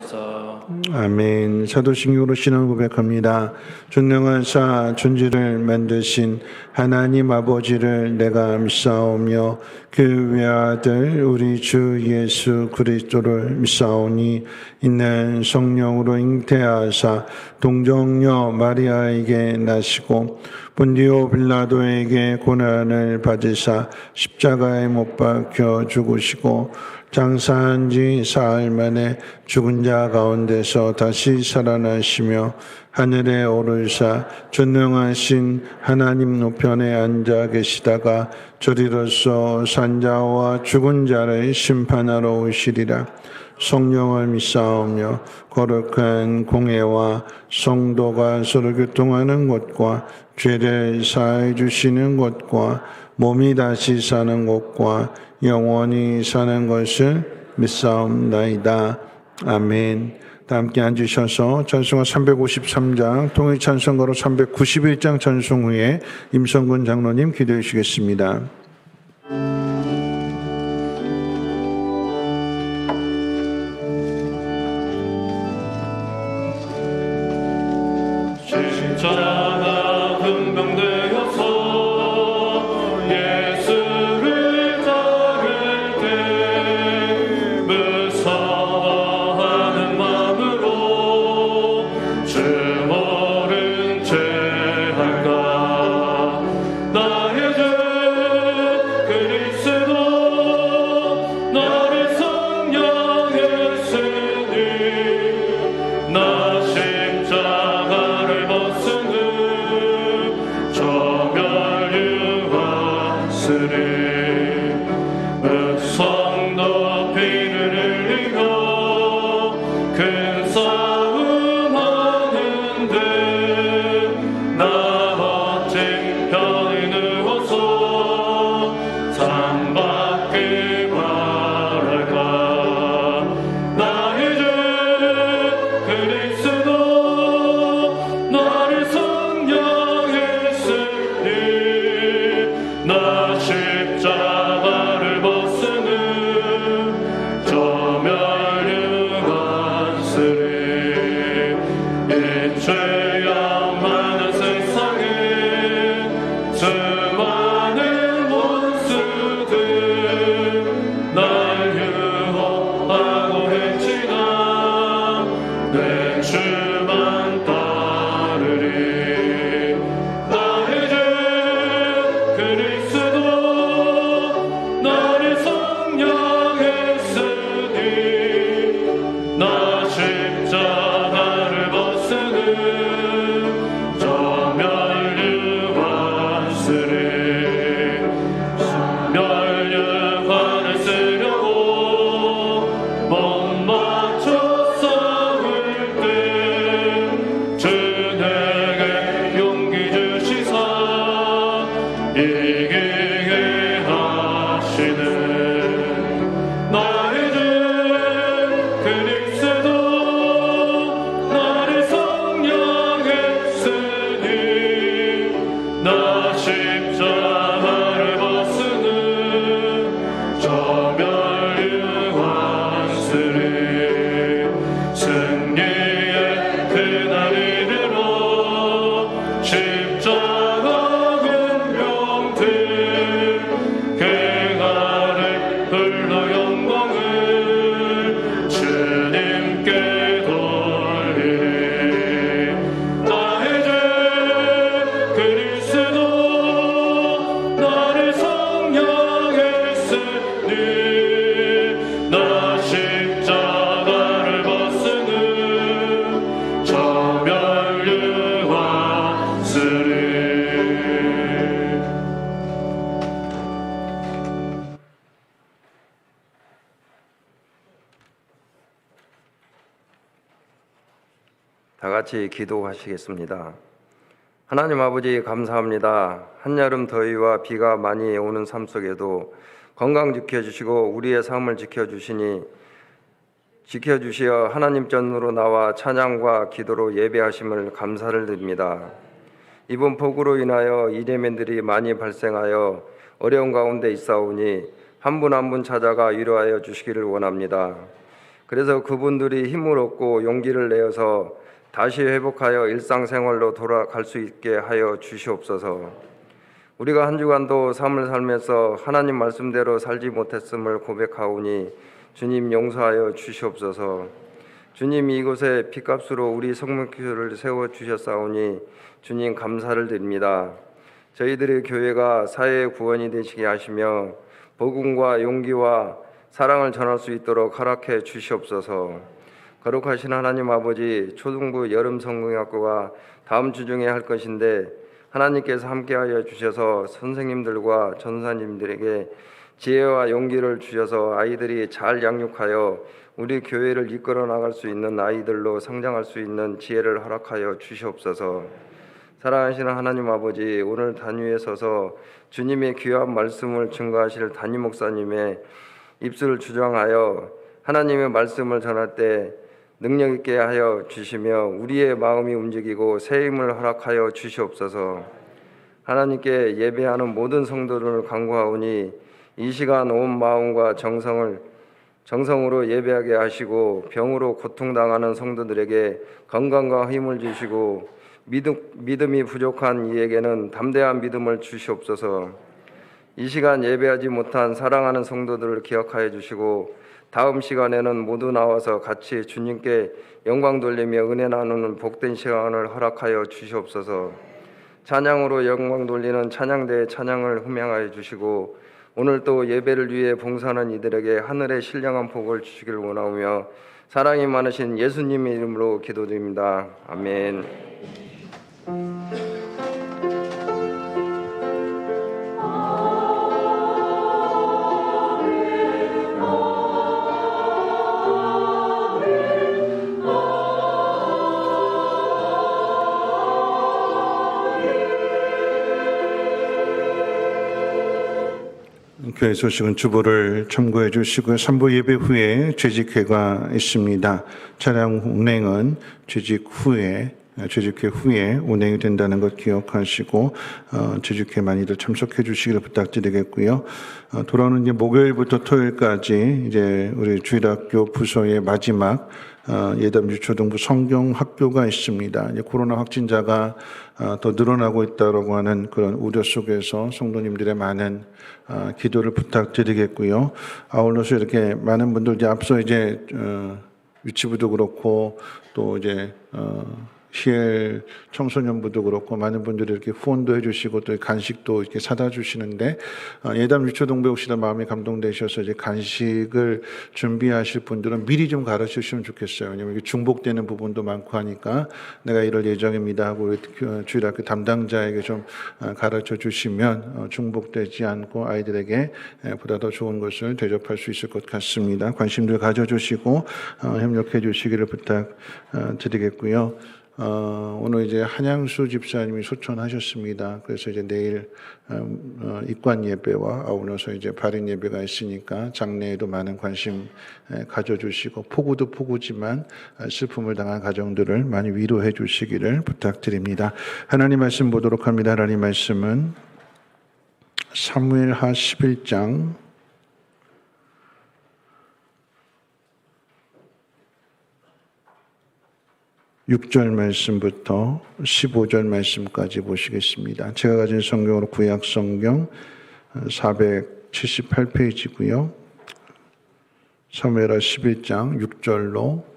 주옵소서. 아멘. 사도신경으로 신앙을 고백합니다. 전능하사 천지를 만드신 하나님 아버지를 내가 믿사오며 그 외아들 우리 주 예수 그리스도를 믿사오니 이는 성령으로 잉태하사 동정녀 마리아에게 나시고 본디오 빌라도에게 고난을 받으사 십자가에 못 박혀 죽으시고 장사한 지 사흘 만에 죽은 자 가운데서 다시 살아나시며 하늘에 오르사 전능하신 하나님 우편에 앉아 계시다가 저리로서 산자와 죽은 자를 심판하러 오시리라. 성령을 믿사오며 거룩한 공회와 성도가 서로 교통하는 곳과 죄를 사해 주시는 곳과 몸이 다시 사는 곳과 영원히 사는 것을 믿사옵나이다. 아멘. 다 함께 앉으셔서 찬송가 353장 통일 찬송가로 391장 찬송 후에 임성근 장로님 기도해 주시겠습니다. 십자가 분명되어서 예수를 따를 때 무서워하는 마음으로 주 모른 채 할까. 나의 주 그리스도 나를 성령했으니 나 십자가를 벗은 후 저 멸류관스를 흑성 높이를 흘리며 큰 싸움 하는데 나 멋진 편에 누워서 상받길 바랄까. 나의 주 그리스도 나를 성령했으니 나 십자가를 벗은 후 저 멸류관스를 이 죄악많은 세상에 수많은 원수들 날 유혹하고 했지만 내 주만 따르리. 나의 주 그리스도 나를 성령했으니 나 십자가를 벗은 후 저 멸류관스를 멸류관을 쓰려고 못 맞춰 싸울 때 주 내게 용기 주시사 이기게 하시네. 나의 주 그리스도 나를 성령했으니 나 십자가를 벗은 후 저 멸류관스를 승리의 그날 이르러 십자가 군병들 그날을 불러 영광을 주님께 돌리리. 나의 주 그리스도 나를 성령했으니 나 십자가를 벗은 후 저 멸류관스를 다 같이 기도하시겠습니다. 하나님 아버지 감사합니다. 한여름 더위와 비가 많이 오는 삶 속에도 건강 지켜주시고 우리의 삶을 지켜주시어 하나님 전으로 나와 찬양과 기도로 예배하심을 감사를 드립니다. 이번 폭우로 인하여 이재민들이 많이 발생하여 어려운 가운데 있사오니 한 분 한 분 찾아가 위로하여 주시기를 원합니다. 그래서 그분들이 힘을 얻고 용기를 내어서 다시 회복하여 일상생활로 돌아갈 수 있게 하여 주시옵소서. 우리가 한 주간도 삶을 살면서 하나님 말씀대로 살지 못했음을 고백하오니 주님 용서하여 주시옵소서. 주님 이곳에 피값으로 우리 성목교회를 세워주셨사오니 주님 감사를 드립니다. 저희들의 교회가 사회의 구원이 되시게 하시며 복음과 용기와 사랑을 전할 수 있도록 허락해 주시옵소서. 거룩하신 하나님 아버지, 초등부 여름 성경학교가 다음 주 중에 할 것인데 하나님께서 함께하여 주셔서 선생님들과 전사님들에게 지혜와 용기를 주셔서 아이들이 잘 양육하여 우리 교회를 이끌어 나갈 수 있는 아이들로 성장할 수 있는 지혜를 허락하여 주시옵소서. 사랑하시는 하나님 아버지, 오늘 단위에 서서 주님의 귀한 말씀을 증거하실 담임 목사님의 입술을 주장하여 하나님의 말씀을 전할 때 능력 있게 하여 주시며 우리의 마음이 움직이고 새 힘을 허락하여 주시옵소서. 하나님께 예배하는 모든 성도들을 간구하오니 이 시간 온 마음과 정성으로 예배하게 하시고 병으로 고통당하는 성도들에게 건강과 힘을 주시고 믿음이 부족한 이에게는 담대한 믿음을 주시옵소서. 이 시간 예배하지 못한 사랑하는 성도들을 기억하여 주시고 다음 시간에는 모두 나와서 같이 주님께 영광 돌리며 은혜 나누는 복된 시간을 허락하여 주시옵소서. 찬양으로 영광 돌리는 찬양대의 찬양을 흠양하여 주시고 오늘 또 예배를 위해 봉사하는 이들에게 하늘의 신령한 복을 주시길 원하오며 사랑이 많으신 예수님의 이름으로 기도드립니다. 아멘. 교회 소식은 주보를 참고해 주시고 3부 예배 후에 재직회가 있습니다. 차량 운행은 재직회 후에 운행이 된다는 것 기억하시고 재직회 많이들 참석해 주시기를 부탁드리겠고요. 돌아오는 이제 목요일부터 토요일까지 이제 우리 주일학교 부서의 마지막 예담주초등부 성경학교가 있습니다. 이제 코로나 확진자가 더 늘어나고 있다라고 하는 그런 우려 속에서 성도님들의 많은 기도를 부탁드리겠고요. 아울러서 이렇게 많은 분들 이제 앞서 이제 유치부도 그렇고 또 이제 CL 청소년부도 그렇고 많은 분들이 이렇게 후원도 해주시고 또 간식도 이렇게 사다 주시는데 예담 유초동부 혹시나 마음이 감동되셔서 이제 간식을 준비하실 분들은 미리 좀 가르쳐 주시면 좋겠어요. 왜냐하면 이게 중복되는 부분도 많고 하니까 내가 이럴 예정입니다 하고 주일학교 담당자에게 좀 가르쳐 주시면 중복되지 않고 아이들에게 보다 더 좋은 것을 대접할 수 있을 것 같습니다. 관심들 가져주시고 협력해 주시기를 부탁드리겠고요. 오늘 이제 한양수 집사님이 소천하셨습니다. 그래서 이제 내일 입관 예배와 아울러서 이제 발인 예배가 있으니까 장례에도 많은 관심 가져주시고 폭우도 폭우지만 슬픔을 당한 가정들을 많이 위로해 주시기를 부탁드립니다. 하나님 말씀 보도록 합니다. 하나님 말씀은 사무엘하 11장 6절 말씀부터 15절 말씀까지 보시겠습니다. 제가 가진 성경으로 구약 성경 478페이지고요. 사무엘하 11장 6절로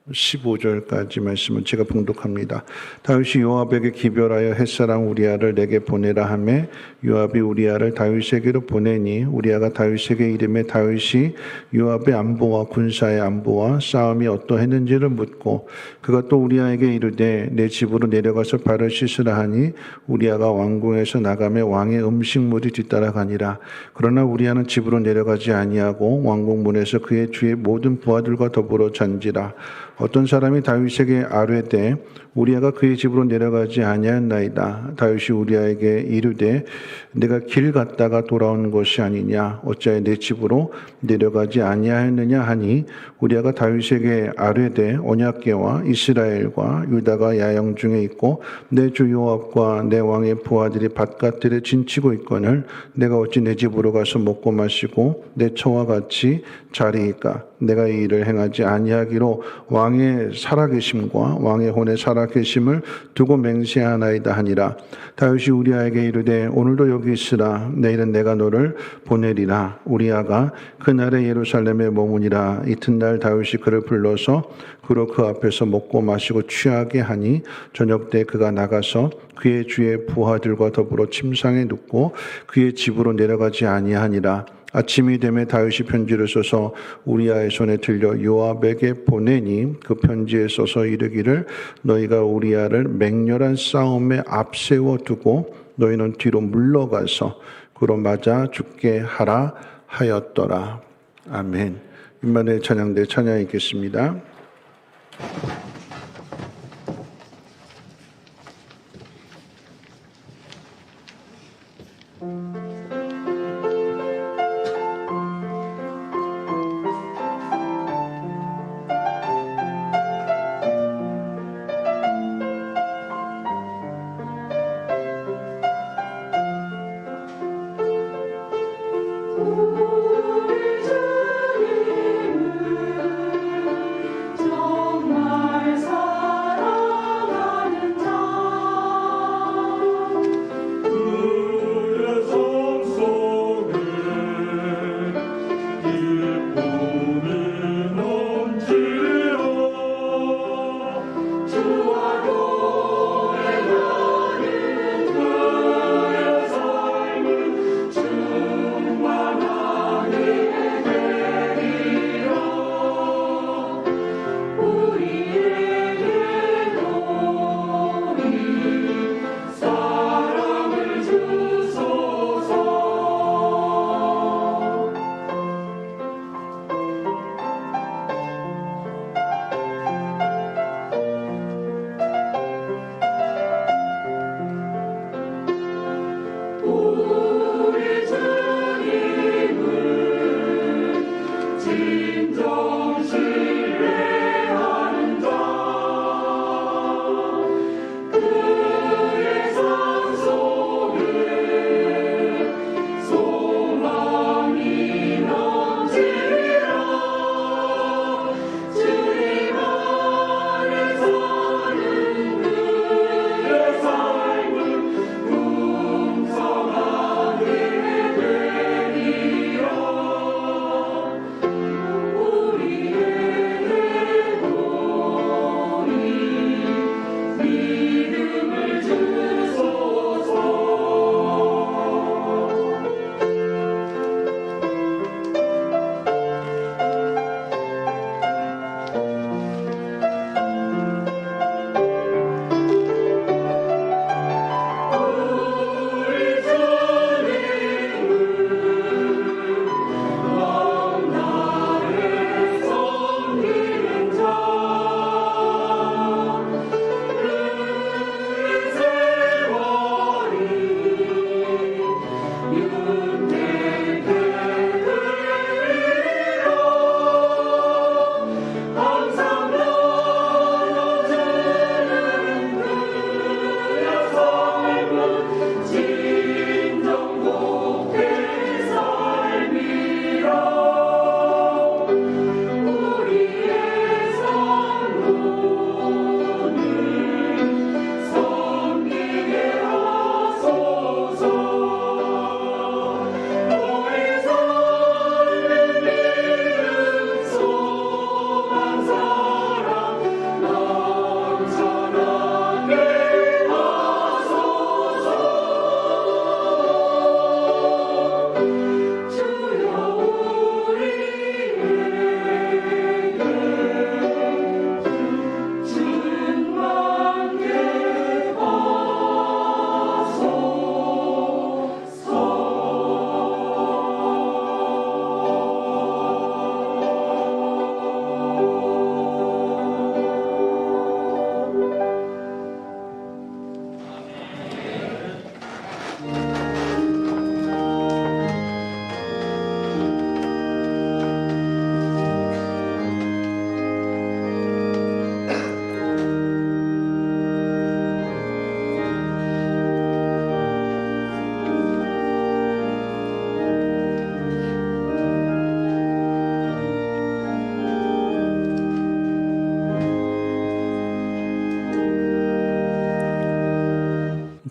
15절까지 말씀은 제가 봉독합니다. 다윗이 요압에게 기별하여 햇사람 우리아를 내게 보내라 하매 요압이 우리아를 다윗에게로 보내니 우리아가 다윗에게 이르매 다윗이 요압의 안보와 군사의 안보와 싸움이 어떠했는지를 묻고 그가 또 우리아에게 이르되 내 집으로 내려가서 발을 씻으라 하니 우리아가 왕궁에서 나가매 왕의 음식물이 뒤따라가니라. 그러나 우리아는 집으로 내려가지 아니하고 왕궁 문에서 그의 주의 모든 부하들과 더불어 잔지라. 어떤 사람이 다윗에게 아뢰되 우리아가 그의 집으로 내려가지 아니하였나이다. 다윗이 우리아에게 이르되 내가 길 갔다가 돌아온 것이 아니냐 어찌하여 내 집으로 내려가지 아니하였느냐 하니 우리아가 다윗에게 아뢰되 언약궤와 이스라엘과 유다가 야영 중에 있고 내 주 요압과 내 왕의 부하들이 바깥들에 진치고 있거늘 내가 어찌 내 집으로 가서 먹고 마시고 내 처와 같이 자리이까. 내가 이 일을 행하지 아니하기로 왕의 살아계심과 왕의 혼의 살아계심을 두고 맹세하나이다 하니라. 다윗이 우리아에게 이르되 오늘도 여기 있으라. 내일은 내가 너를 보내리라. 우리아가 그날에 예루살렘에 머무니라. 이튿날 다윗이 그를 불러서 그로 그 앞에서 먹고 마시고 취하게 하니 저녁 때 그가 나가서 그의 주의 부하들과 더불어 침상에 눕고 그의 집으로 내려가지 아니하니라. 아침이 되매 다윗이 편지를 써서 우리아의 손에 들려 요압에게 보내니 그 편지에 써서 이르기를 너희가 우리아를 맹렬한 싸움에 앞세워 두고 너희는 뒤로 물러가서 그로 맞아 죽게 하라 하였더라. 아멘. 임마누엘 찬양대 찬양 읽겠습니다.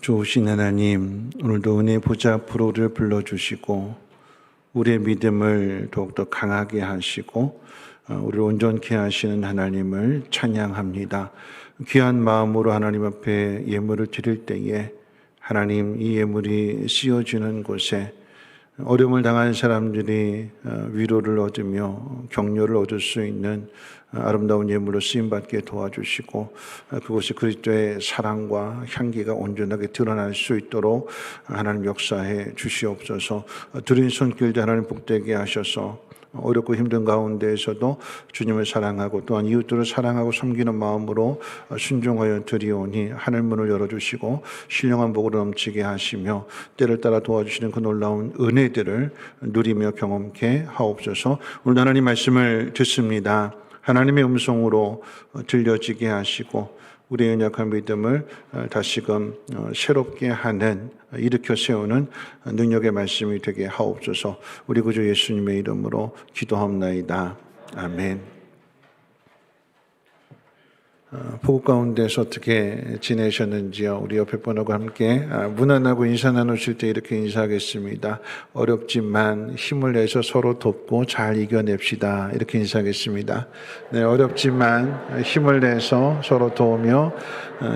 좋으신 하나님, 오늘도 은혜 보좌 앞으로 우리를 불러주시고 우리의 믿음을 더욱더 강하게 하시고 우리를 온전케 하시는 하나님을 찬양합니다. 귀한 마음으로 하나님 앞에 예물을 드릴 때에 하나님, 이 예물이 씌워지는 곳에 어려움을 당한 사람들이 위로를 얻으며 격려를 얻을 수 있는 아름다운 예물로 쓰임받게 도와주시고 그곳이 그리스도의 사랑과 향기가 온전하게 드러날 수 있도록 하나님 역사해 주시옵소서. 드린 손길도 하나님 복되게 하셔서 어렵고 힘든 가운데에서도 주님을 사랑하고 또한 이웃들을 사랑하고 섬기는 마음으로 순종하여 드리오니 하늘문을 열어주시고 신령한 복으로 넘치게 하시며 때를 따라 도와주시는 그 놀라운 은혜들을 누리며 경험케 하옵소서. 오늘 하나님 말씀을 듣습니다. 하나님의 음성으로 들려지게 하시고 우리의 연약한 믿음을 다시금 새롭게 하는, 일으켜 세우는 능력의 말씀이 되게 하옵소서. 우리 구주 예수님의 이름으로 기도합나이다. 아멘. 보고 가운데서 어떻게 지내셨는지요? 우리 옆에 분하고 함께 무난하고 인사 나누실 때 이렇게 인사하겠습니다. 어렵지만 힘을 내서 서로 돕고 잘 이겨냅시다. 이렇게 인사하겠습니다. 네, 어렵지만 힘을 내서 서로 도우며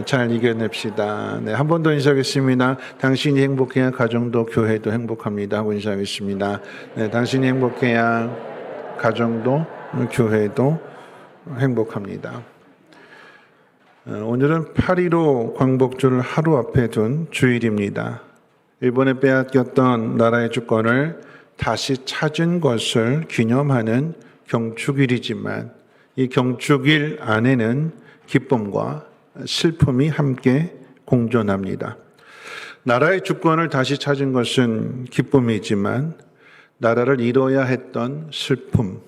잘 이겨냅시다. 네, 한 번 더 인사하겠습니다. 당신이 행복해야 가정도 교회도 행복합니다. 하고 인사하겠습니다. 네, 당신이 행복해야 가정도 교회도 행복합니다. 오늘은 8.15 광복절을 하루 앞에 둔 주일입니다. 일본에 빼앗겼던 나라의 주권을 다시 찾은 것을 기념하는 경축일이지만 이 경축일 안에는 기쁨과 슬픔이 함께 공존합니다. 나라의 주권을 다시 찾은 것은 기쁨이지만 나라를 잃어야 했던 슬픔,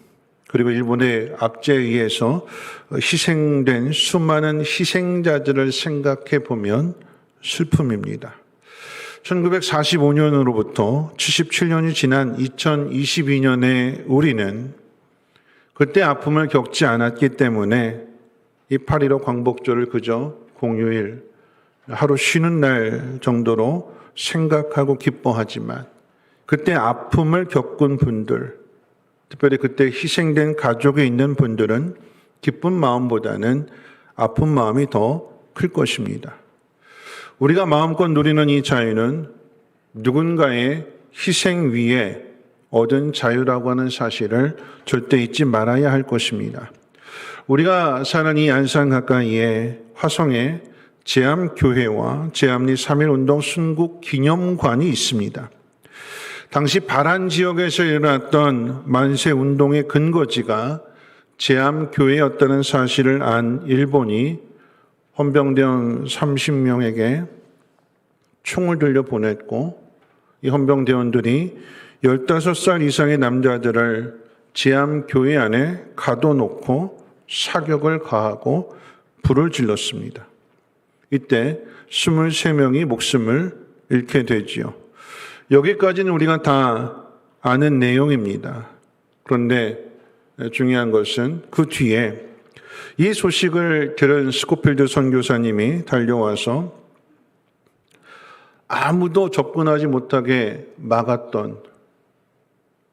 그리고 일본의 압제에 의해서 희생된 수많은 희생자들을 생각해 보면 슬픔입니다. 1945년으로부터 77년이 지난 2022년에 우리는 그때 아픔을 겪지 않았기 때문에 이 8.15 광복절을 그저 공휴일, 하루 쉬는 날 정도로 생각하고 기뻐하지만 그때 아픔을 겪은 분들, 특별히 그때 희생된 가족에 있는 분들은 기쁜 마음보다는 아픈 마음이 더 클 것입니다. 우리가 마음껏 누리는 이 자유는 누군가의 희생 위에 얻은 자유라고 하는 사실을 절대 잊지 말아야 할 것입니다. 우리가 사는 이 안산 가까이에 화성에 제암교회와 제암리 3.1운동 순국 기념관이 있습니다. 당시 바란 지역에서 일어났던 만세 운동의 근거지가 제암교회였다는 사실을 안 일본이 헌병대원 30명에게 총을 들려 보냈고 이 헌병대원들이 15살 이상의 남자들을 제암교회 안에 가둬놓고 사격을 가하고 불을 질렀습니다. 이때 23명이 목숨을 잃게 되지요. 여기까지는 우리가 다 아는 내용입니다. 그런데 중요한 것은 그 뒤에 이 소식을 들은 스코필드 선교사님이 달려와서 아무도 접근하지 못하게 막았던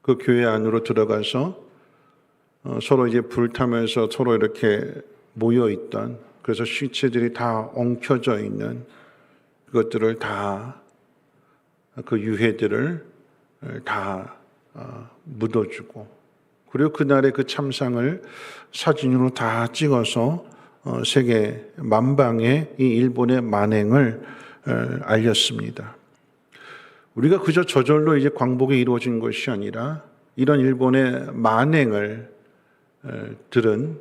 그 교회 안으로 들어가서 서로 이제 불 타면서 서로 이렇게 모여 있던, 그래서 시체들이 다 엉켜져 있는 그것들을 다, 그 유해들을 다 묻어주고, 그리고 그날의 그 참상을 사진으로 다 찍어서 세계 만방에 이 일본의 만행을 알렸습니다. 우리가 그저 저절로 이제 광복이 이루어진 것이 아니라 이런 일본의 만행을 들은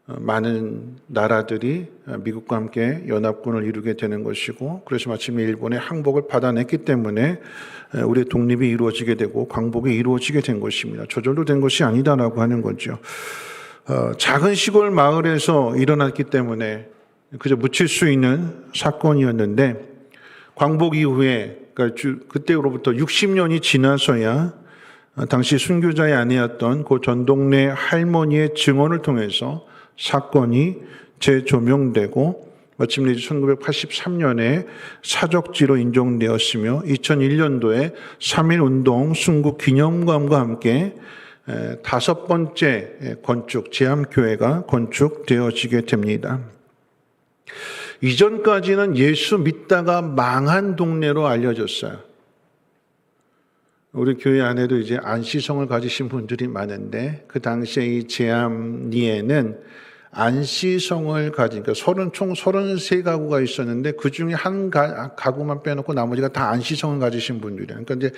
많은 나라들이 미국과 함께 연합군을 이루게 되는 것이고, 그래서 마침내 일본의 항복을 받아냈기 때문에 우리의 독립이 이루어지게 되고 광복이 이루어지게 된 것입니다. 저절로 된 것이 아니다라고 하는 거죠. 작은 시골 마을에서 일어났기 때문에 그저 묻힐 수 있는 사건이었는데, 광복 이후에 그러니까 그때로부터 60년이 지나서야 당시 순교자의 아내였던 그 전 동네 할머니의 증언을 통해서 사건이 재조명되고 마침내 1983년에 사적지로 인정되었으며 2001년도에 3.1운동 순국 기념관과 함께 5번째 건축 제암교회가 건축되어지게 됩니다. 이전까지는 예수 믿다가 망한 동네로 알려졌어요. 우리 교회 안에도 이제 안시성을 가지신 분들이 많은데 그 당시에 이 제암리에는 안시성을 가진 총 33가구가 있었는데 그 중에 한 가구만 빼놓고 나머지가 다 안시성을 가지신 분들이에요. 그러니까 이제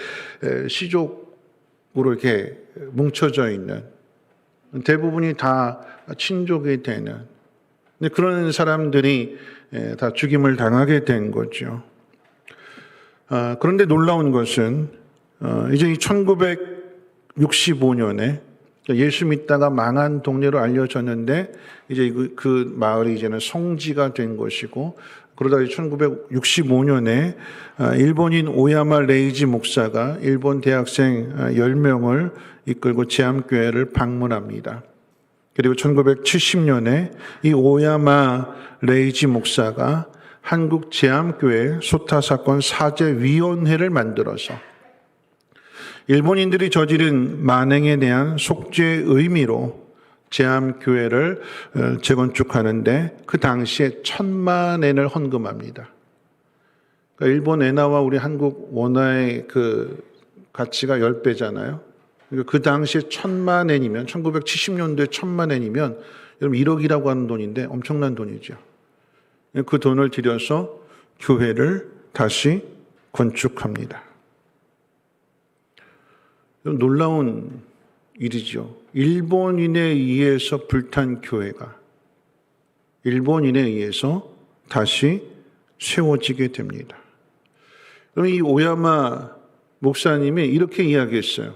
시족으로 이렇게 뭉쳐져 있는 대부분이 다 친족이 되는 그런 사람들이 다 죽임을 당하게 된 거죠. 그런데 놀라운 것은 이제 1965년에 예수 믿다가 망한 동네로 알려졌는데 이제 그 마을이 이제는 성지가 된 것이고 그러다 1965년에 일본인 오야마 레이지 목사가 일본 대학생 10명을 이끌고 제암교회를 방문합니다. 그리고 1970년에 이 오야마 레이지 목사가 한국 제암교회 소타사건 사제위원회를 만들어서 일본인들이 저지른 만행에 대한 속죄의 의미로 제암교회를 재건축하는데 그 당시에 1,000만 엔을 헌금합니다. 그러니까 일본 엔화와 우리 한국 원화의 그 가치가 10배잖아요. 그러니까 그 당시에 1,000만 엔이면 1970년도에 1,000만 엔이면 여러분 1억이라고 하는 돈인데 엄청난 돈이죠. 그 돈을 들여서 교회를 다시 건축합니다. 놀라운 일이죠. 일본인에 의해서 불탄 교회가 일본인에 의해서 다시 세워지게 됩니다. 그럼 이 오야마 목사님이 이렇게 이야기했어요.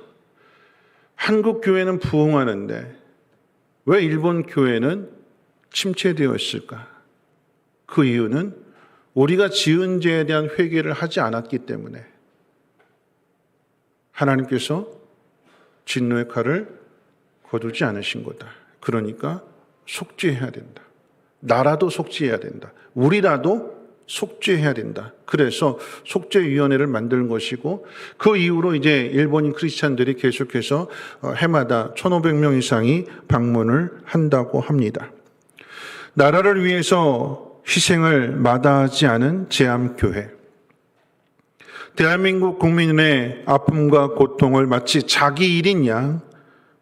한국 교회는 부흥하는데 왜 일본 교회는 침체되어 있을까? 그 이유는 우리가 지은 죄에 대한 회개를 하지 않았기 때문에 하나님께서 진노의 칼을 거두지 않으신 거다. 그러니까 속죄해야 된다. 나라도 속죄해야 된다. 우리라도 속죄해야 된다. 그래서 속죄위원회를 만든 것이고 그 이후로 이제 일본인 크리스찬들이 계속해서 해마다 1,500명 이상이 방문을 한다고 합니다. 나라를 위해서 희생을 마다하지 않은 제암교회. 대한민국 국민의 아픔과 고통을 마치 자기 일인 양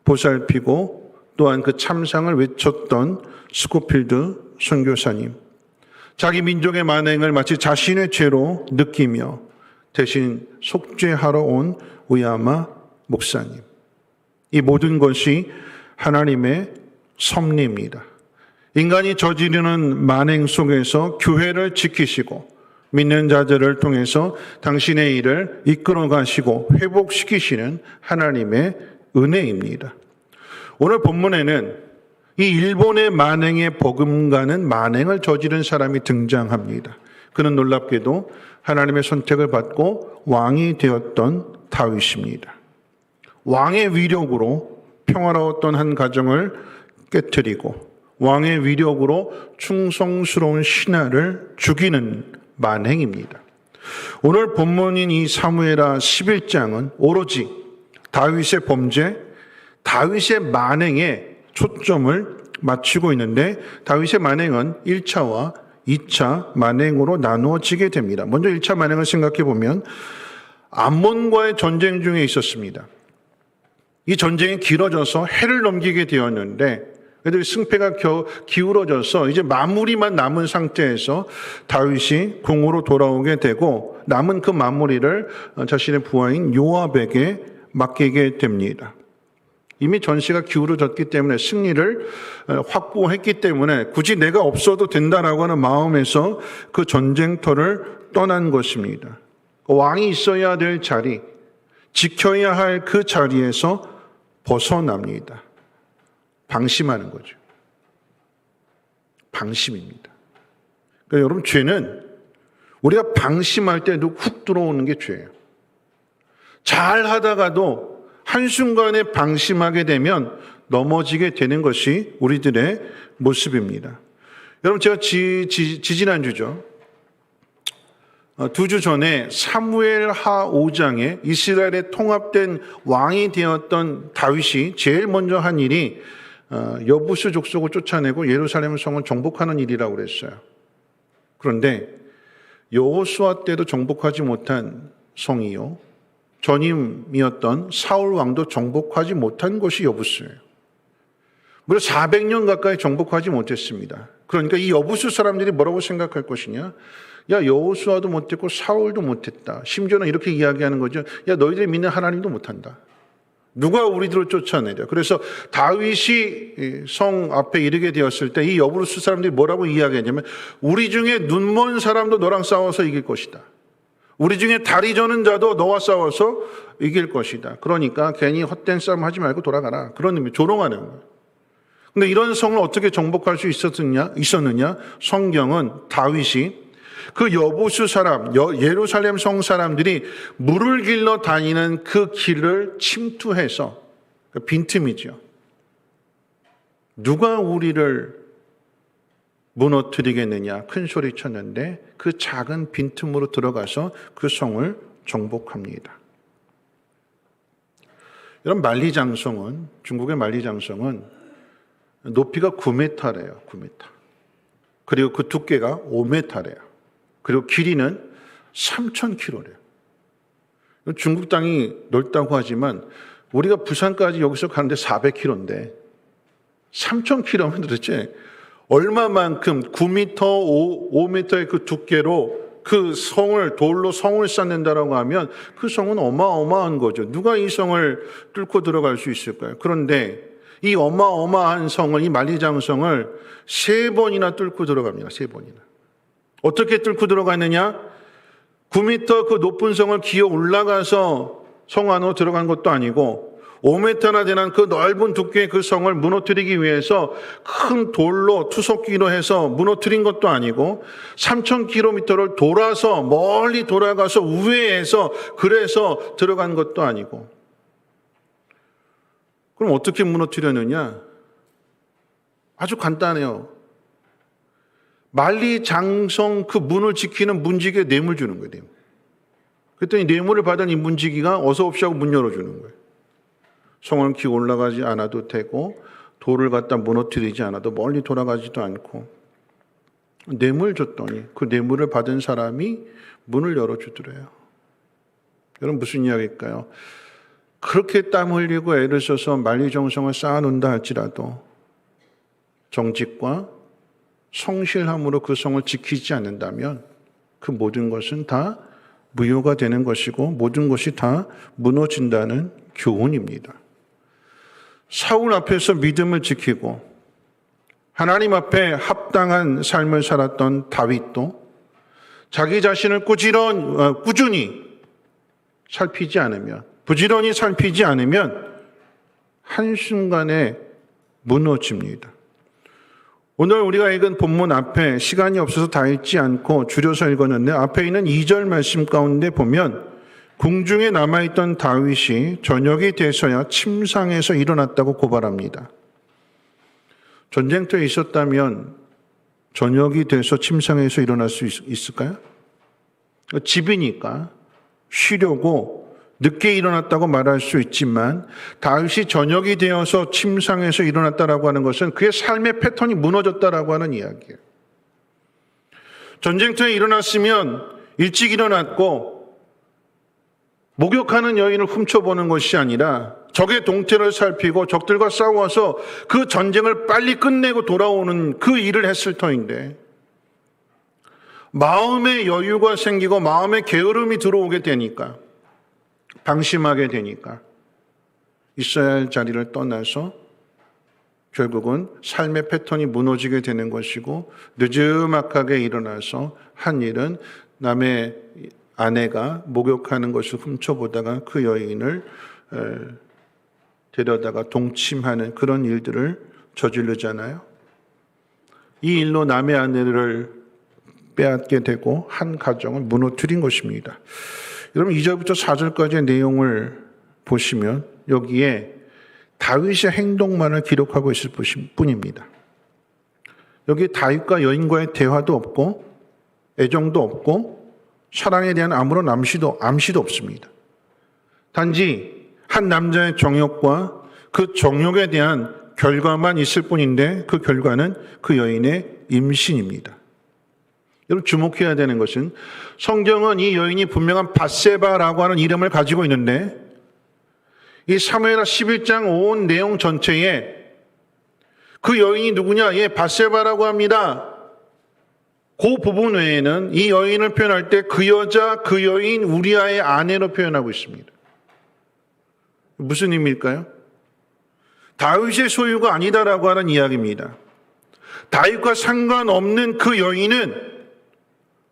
보살피고 또한 그 참상을 외쳤던 스코필드 선교사님. 자기 민족의 만행을 마치 자신의 죄로 느끼며 대신 속죄하러 온 오야마 목사님. 이 모든 것이 하나님의 섭리입니다. 인간이 저지르는 만행 속에서 교회를 지키시고 믿는 자들을 통해서 당신의 일을 이끌어 가시고 회복시키시는 하나님의 은혜입니다. 오늘 본문에는 이 일본의 만행에 버금가는 만행을 저지른 사람이 등장합니다. 그는 놀랍게도 하나님의 선택을 받고 왕이 되었던 다윗입니다. 왕의 위력으로 평화로웠던 한 가정을 깨뜨리고 왕의 위력으로 충성스러운 신하를 죽이는 만행입니다. 오늘 본문인 이 사무엘하 11장은 오로지 다윗의 범죄, 다윗의 만행에 초점을 맞추고 있는데 다윗의 만행은 1차와 2차 만행으로 나누어지게 됩니다. 먼저 1차 만행을 생각해 보면 암몬과의 전쟁 중에 있었습니다. 이 전쟁이 길어져서 해를 넘기게 되었는데 그래도 승패가 기울어져서 이제 마무리만 남은 상태에서 다윗이 궁으로 돌아오게 되고 남은 그 마무리를 자신의 부하인 요압에게 맡기게 됩니다. 이미 전시가 기울어졌기 때문에 승리를 확보했기 때문에 굳이 내가 없어도 된다라고 하는 마음에서 그 전쟁터를 떠난 것입니다. 왕이 있어야 될 자리, 지켜야 할 그 자리에서 벗어납니다. 방심하는 거죠. 방심입니다. 그러니까 여러분 죄는 우리가 방심할 때도 훅 들어오는 게 죄예요. 잘 하다가도 한순간에 방심하게 되면 넘어지게 되는 것이 우리들의 모습입니다. 여러분 제가 지지난주죠. 2주 전에 사무엘하 5장에 이스라엘의 통합된 왕이 되었던 다윗이 제일 먼저 한 일이 여부수 족속을 쫓아내고 예루살렘 성을 정복하는 일이라고 그랬어요. 그런데 여호수아 때도 정복하지 못한 성이요, 전임이었던 사울 왕도 정복하지 못한 것이 여부수예요. 무려 400년 가까이 정복하지 못했습니다. 그러니까 이 여부수 사람들이 뭐라고 생각할 것이냐? 야, 여호수아도 못했고 사울도 못했다. 심지어는 이렇게 이야기하는 거죠. 야, 너희들이 믿는 하나님도 못한다. 누가 우리들을 쫓아내려? 그래서 다윗이 성 앞에 이르게 되었을 때 이 여부수 사람들이 뭐라고 이야기했냐면, 우리 중에 눈먼 사람도 너랑 싸워서 이길 것이다. 우리 중에 다리 저는 자도 너와 싸워서 이길 것이다. 그러니까 괜히 헛된 싸움 하지 말고 돌아가라. 그런 의미, 조롱하는 거예요. 근데 이런 성을 어떻게 정복할 수 있었느냐? 성경은 다윗이 그 여부수 사람, 예루살렘 성 사람들이 물을 길러 다니는 그 길을 침투해서, 빈틈이죠. 누가 우리를 무너뜨리겠느냐 큰 소리 쳤는데 그 작은 빈틈으로 들어가서 그 성을 정복합니다. 이런 만리장성은, 중국의 만리장성은 높이가 9m래요. 9m. 그리고 그 두께가 5m래요. 그리고 길이는 3,000km래요. 중국 땅이 넓다고 하지만 우리가 부산까지 여기서 가는데 400km인데 3,000km면 도대체 얼마만큼 9m, 5m의 그 두께로 그 성을, 돌로 성을 쌓는다라고 하면 그 성은 어마어마한 거죠. 누가 이 성을 뚫고 들어갈 수 있을까요? 그런데 이 어마어마한 성을, 이 만리장성을 3번이나 뚫고 들어갑니다. 3번이나. 어떻게 뚫고 들어가느냐? 9m 그 높은 성을 기어 올라가서 성 안으로 들어간 것도 아니고 5m나 되는 그 넓은 두께의 그 성을 무너뜨리기 위해서 큰 돌로 투석기로 해서 무너뜨린 것도 아니고 3,000km를 돌아서 멀리 돌아가서 우회해서 그래서 들어간 것도 아니고. 그럼 어떻게 무너뜨렸느냐? 아주 간단해요. 만리장성 그 문을 지키는 문지기에 뇌물 주는 거예요. 그랬더니 뇌물을 받은 이 문지기가 어서 옵시하고 문 열어주는 거예요. 성을 기어 올라가지 않아도 되고 돌을 갖다 무너뜨리지 않아도 멀리 돌아가지도 않고 뇌물 줬더니 그 뇌물을 받은 사람이 문을 열어주더래요. 여러분 무슨 이야기일까요? 그렇게 땀 흘리고 애를 써서 만리장성을 쌓아놓는다 할지라도 정직과 성실함으로 그 성을 지키지 않는다면 그 모든 것은 다 무효가 되는 것이고 모든 것이 다 무너진다는 교훈입니다. 사울 앞에서 믿음을 지키고 하나님 앞에 합당한 삶을 살았던 다윗도 자기 자신을 꾸준히 살피지 않으면, 부지런히 살피지 않으면 한순간에 무너집니다. 오늘 우리가 읽은 본문 앞에 시간이 없어서 다 읽지 않고 줄여서 읽었는데 앞에 있는 2절 말씀 가운데 보면 궁중에 남아있던 다윗이 저녁이 돼서야 침상에서 일어났다고 고발합니다. 전쟁터에 있었다면 저녁이 돼서 침상에서 일어날 수 있을까요? 집이니까 쉬려고 늦게 일어났다고 말할 수 있지만 다윗이 저녁이 되어서 침상에서 일어났다라고 하는 것은 그의 삶의 패턴이 무너졌다라고 하는 이야기예요. 전쟁터에 일어났으면 일찍 일어났고 목욕하는 여인을 훔쳐보는 것이 아니라 적의 동태를 살피고 적들과 싸워서 그 전쟁을 빨리 끝내고 돌아오는 그 일을 했을 터인데 마음의 여유가 생기고 마음의 게으름이 들어오게 되니까 방심하게 되니까 있어야 할 자리를 떠나서 결국은 삶의 패턴이 무너지게 되는 것이고 늦지막하게 일어나서 한 일은 남의 아내가 목욕하는 것을 훔쳐보다가 그 여인을 데려다가 동침하는 그런 일들을 저지르잖아요. 이 일로 남의 아내를 빼앗게 되고 한 가정을 무너뜨린 것입니다. 여러분 2절부터 4절까지의 내용을 보시면 여기에 다윗의 행동만을 기록하고 있을 뿐입니다. 여기 다윗과 여인과의 대화도 없고 애정도 없고 사랑에 대한 아무런 암시도 없습니다. 단지 한 남자의 정욕과 그 정욕에 대한 결과만 있을 뿐인데 그 결과는 그 여인의 임신입니다. 여러분 주목해야 되는 것은 성경은 이 여인이 분명한 밧세바라고 하는 이름을 가지고 있는데 이 사무엘하 11장 온 내용 전체에 그 여인이 누구냐? 예, 밧세바라고 합니다. 그 부분 외에는 이 여인을 표현할 때 그 여자, 그 여인, 우리아의 아내로 표현하고 있습니다. 무슨 의미일까요? 다윗의 소유가 아니다라고 하는 이야기입니다. 다윗과 상관없는 그 여인은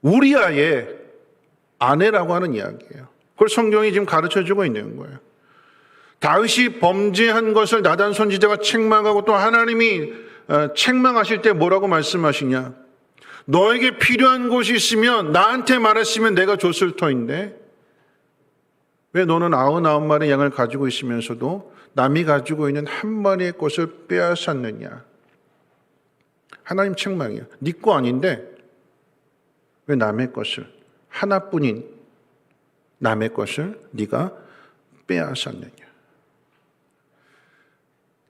우리아의 아내라고 하는 이야기예요. 그걸 성경이 지금 가르쳐주고 있는 거예요. 다윗이 범죄한 것을 나단 선지자가 책망하고 또 하나님이 책망하실 때 뭐라고 말씀하시냐? 너에게 필요한 것이 있으면 나한테 말했으면 내가 줬을 터인데 왜 너는 99마리 양을 가지고 있으면서도 남이 가지고 있는 한 마리의 것을 빼앗았느냐? 하나님 책망이야. 네 거 아닌데 왜 남의 것을, 하나뿐인 남의 것을 네가 빼앗았느냐?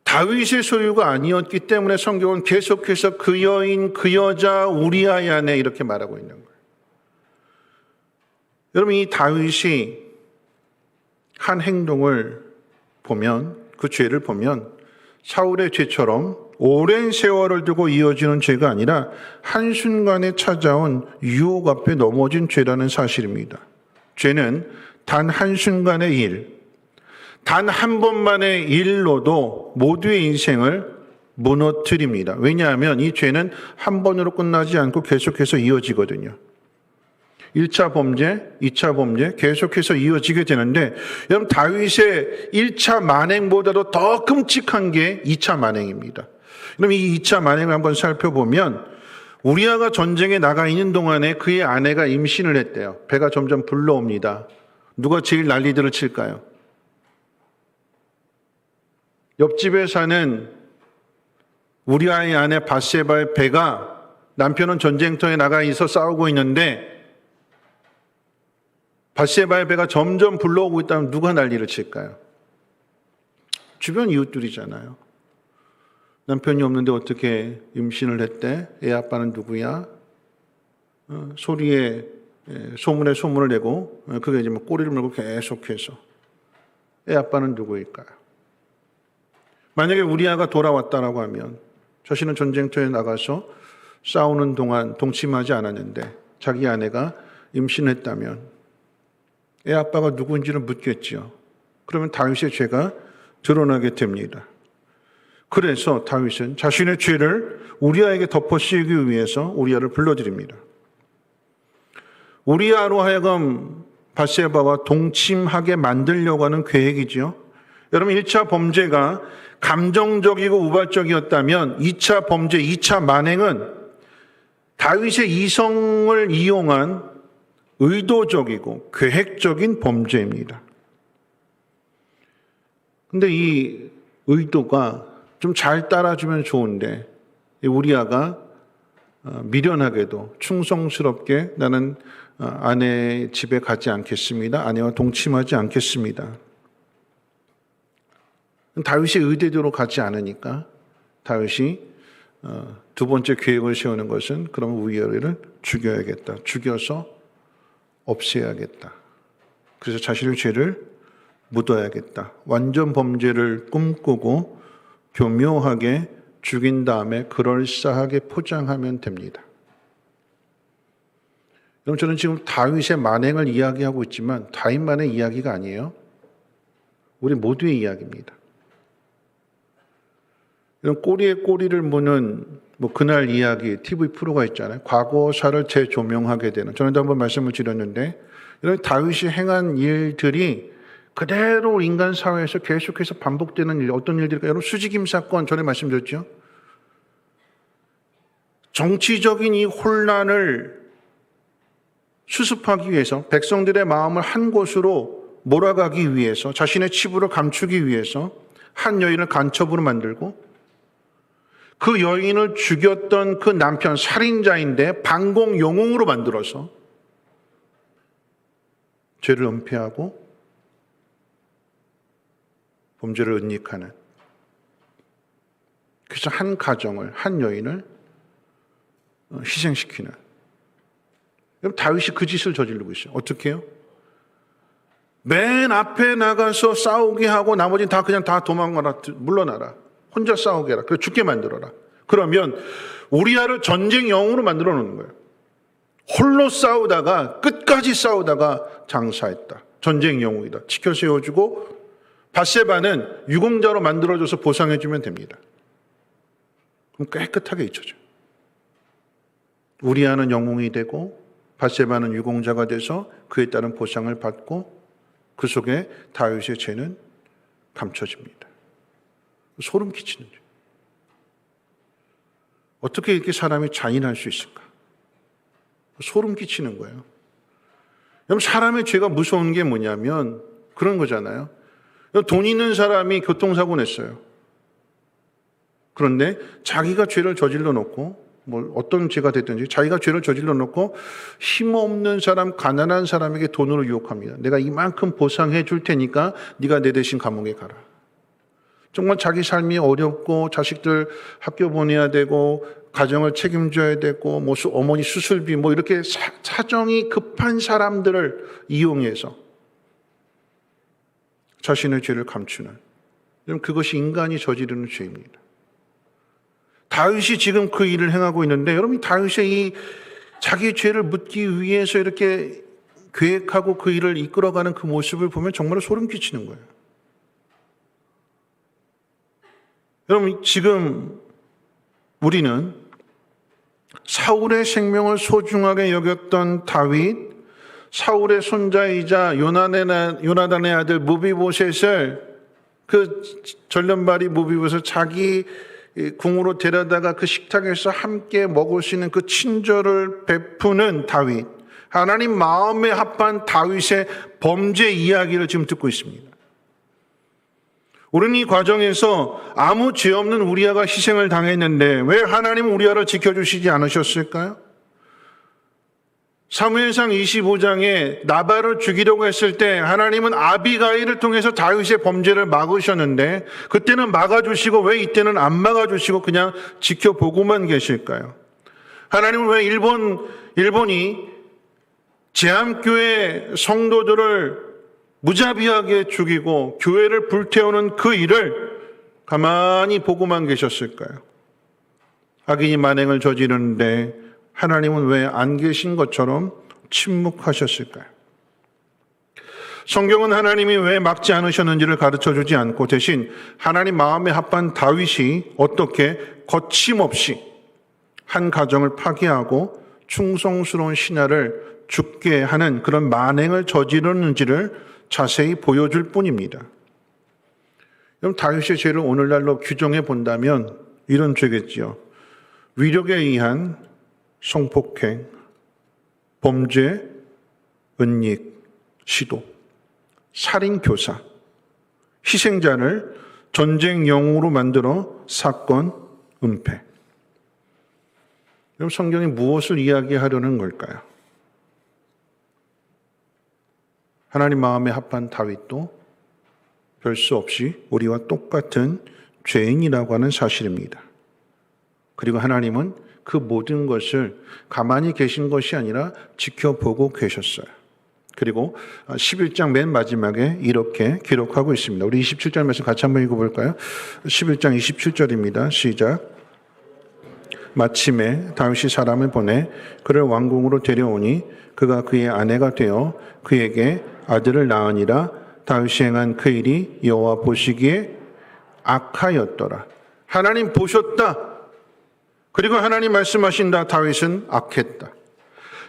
다윗의 소유가 아니었기 때문에 성경은 계속해서 그 여인, 그 여자, 우리아의 아내 이렇게 말하고 있는 거예요. 여러분 이 다윗이 한 행동을 보면 그 죄를 보면 사울의 죄처럼 오랜 세월을 두고 이어지는 죄가 아니라 한순간에 찾아온 유혹 앞에 넘어진 죄라는 사실입니다. 죄는 단 한순간의 일, 단 한 번만의 일로도 모두의 인생을 무너뜨립니다. 왜냐하면 이 죄는 한 번으로 끝나지 않고 계속해서 이어지거든요. 1차 범죄, 2차 범죄 계속해서 이어지게 되는데 여러분 다윗의 1차 만행보다도 더 끔찍한 게 2차 만행입니다. 그럼 이 2차 만행을 한번 살펴보면 우리아가 전쟁에 나가 있는 동안에 그의 아내가 임신을 했대요. 배가 점점 불러옵니다. 누가 제일 난리들을 칠까요? 옆집에 사는 우리아의 아내 밧세바의 배가 남편은 전쟁터에 나가 있어 싸우고 있는데 밧세바의 배가 점점 불러오고 있다면 누가 난리를 칠까요? 주변 이웃들이잖아요. 남편이 없는데 어떻게 임신을 했대? 애 아빠는 누구야? 소리에 소문에 소문을 내고 그게 이제 꼬리를 물고 계속해서 애 아빠는 누구일까요? 만약에 우리아가 돌아왔다라고 하면 자신은 전쟁터에 나가서 싸우는 동안 동침하지 않았는데 자기 아내가 임신했다면 애 아빠가 누구인지를 묻겠죠. 그러면 다윗의 죄가 드러나게 됩니다. 그래서 다윗은 자신의 죄를 우리아에게 덮어 씌우기 위해서 우리아를 불러드립니다. 우리아로 하여금 밧세바와 동침하게 만들려고 하는 계획이지요. 여러분 1차 범죄가 감정적이고 우발적이었다면 2차 범죄, 2차 만행은 다윗의 이성을 이용한 의도적이고 계획적인 범죄입니다. 근데 이 의도가 좀 잘 따라주면 좋은데 우리아가 미련하게도 충성스럽게 나는 아내 집에 가지 않겠습니다. 아내와 동침하지 않겠습니다. 다윗의 의대대로 가지 않으니까 다윗이 두 번째 계획을 세우는 것은 그럼 우리아를 죽여야겠다. 죽여서 없애야겠다. 그래서 자신의 죄를 묻어야겠다. 완전 범죄를 꿈꾸고 교묘하게 죽인 다음에 그럴싸하게 포장하면 됩니다. 여러분 저는 지금 다윗의 만행을 이야기하고 있지만 다윗만의 이야기가 아니에요. 우리 모두의 이야기입니다. 이런 꼬리에 꼬리를 무는 그날 이야기 TV 프로가 있잖아요. 과거사를 재조명하게 되는. 전에도 한번 말씀을 드렸는데 이런 다윗이 행한 일들이 그대로 인간 사회에서 계속해서 반복되는 일, 어떤 일들일까요? 여러분 수지김 사건 전에 말씀드렸죠. 정치적인 이 혼란을 수습하기 위해서 백성들의 마음을 한 곳으로 몰아가기 위해서 자신의 치부를 감추기 위해서 한 여인을 간첩으로 만들고 그 여인을 죽였던 그 남편 살인자인데 방공 영웅으로 만들어서 죄를 은폐하고 범죄를 은닉하는, 그래서 한 가정을, 한 여인을 희생시키는. 그럼 다윗이 그 짓을 저지르고 있어요. 어떻게 해요? 맨 앞에 나가서 싸우게 하고 나머지는 다 그냥 다 도망가라, 물러나라, 혼자 싸우게 해라, 그래 죽게 만들어라. 그러면 우리아를 전쟁 영웅으로 만들어 놓는 거예요. 홀로 싸우다가 끝까지 싸우다가 장사했다, 전쟁 영웅이다, 지켜 세워주고 밧세바는 유공자로 만들어줘서 보상해주면 됩니다. 그럼 깨끗하게 잊혀져요. 우리아는 영웅이 되고 밧세바는 유공자가 돼서 그에 따른 보상을 받고 그 속에 다윗의 죄는 감춰집니다. 소름 끼치는 죄. 어떻게 이렇게 사람이 잔인할 수 있을까? 소름 끼치는 거예요. 여러분, 사람의 죄가 무서운 게 뭐냐면 그런 거잖아요. 돈 있는 사람이 교통사고 냈어요. 그런데 자기가 죄를 저질러 놓고, 뭐 어떤 죄가 됐든지 자기가 죄를 저질러 놓고 힘없는 사람, 가난한 사람에게 돈으로 유혹합니다. 내가 이만큼 보상해 줄 테니까 네가 내 대신 감옥에 가라. 정말 자기 삶이 어렵고 자식들 학교 보내야 되고 가정을 책임져야 되고 뭐 어머니 수술비 뭐 이렇게 사정이 급한 사람들을 이용해서 자신의 죄를 감추는, 그것이 인간이 저지르는 죄입니다. 다윗이 지금 그 일을 행하고 있는데, 여러분, 다윗의 이 자기 죄를 묻기 위해서 이렇게 계획하고 그 일을 이끌어가는 그 모습을 보면 정말 소름 끼치는 거예요. 여러분, 지금 우리는 사울의 생명을 소중하게 여겼던 다윗, 사울의 손자이자 요나단의 아들 무비보셋을, 그 전련발이 무비보셋을 자기 궁으로 데려다가 그 식탁에서 함께 먹을 수 있는 그 친절을 베푸는 다윗, 하나님 마음에 합한 다윗의 범죄 이야기를 지금 듣고 있습니다. 우리는 이 과정에서 아무 죄 없는 우리아가 희생을 당했는데 왜 하나님은 우리아를 지켜주시지 않으셨을까요? 사무엘상 25장에 나발을 죽이려고 했을 때 하나님은 아비가일을 통해서 다윗의 범죄를 막으셨는데 그때는 막아주시고 왜 이때는 안 막아주시고 그냥 지켜보고만 계실까요? 하나님은 왜 일본이 제암교회 성도들을 무자비하게 죽이고 교회를 불태우는 그 일을 가만히 보고만 계셨을까요? 악인이 만행을 저지르는데 하나님은 왜 안 계신 것처럼 침묵하셨을까요? 성경은 하나님이 왜 막지 않으셨는지를 가르쳐주지 않고 대신 하나님 마음에 합한 다윗이 어떻게 거침없이 한 가정을 파괴하고 충성스러운 신하를 죽게 하는 그런 만행을 저지르는지를 자세히 보여줄 뿐입니다. 그럼 다윗의 죄를 오늘날로 규정해 본다면 이런 죄겠지요. 위력에 의한 성폭행, 범죄, 은닉, 시도, 살인, 교사, 희생자를 전쟁 영웅으로 만들어 사건, 은폐. 그럼 성경이 무엇을 이야기하려는 걸까요? 하나님 마음에 합한 다윗도 별 수 없이 우리와 똑같은 죄인이라고 하는 사실입니다. 그리고 하나님은 그 모든 것을 가만히 계신 것이 아니라 지켜보고 계셨어요. 그리고 11장 맨 마지막에 이렇게 기록하고 있습니다. 우리 27절 말씀 같이 한번 읽어볼까요? 11장 27절입니다. 시작. 마침에 다윗이 사람을 보내 그를 왕궁으로 데려오니 그가 그의 아내가 되어 그에게 아들을 낳으니라. 다윗이 행한 그 일이 여호와 보시기에 악하였더라. 하나님 보셨다. 그리고 하나님 말씀하신다. 다윗은 악했다.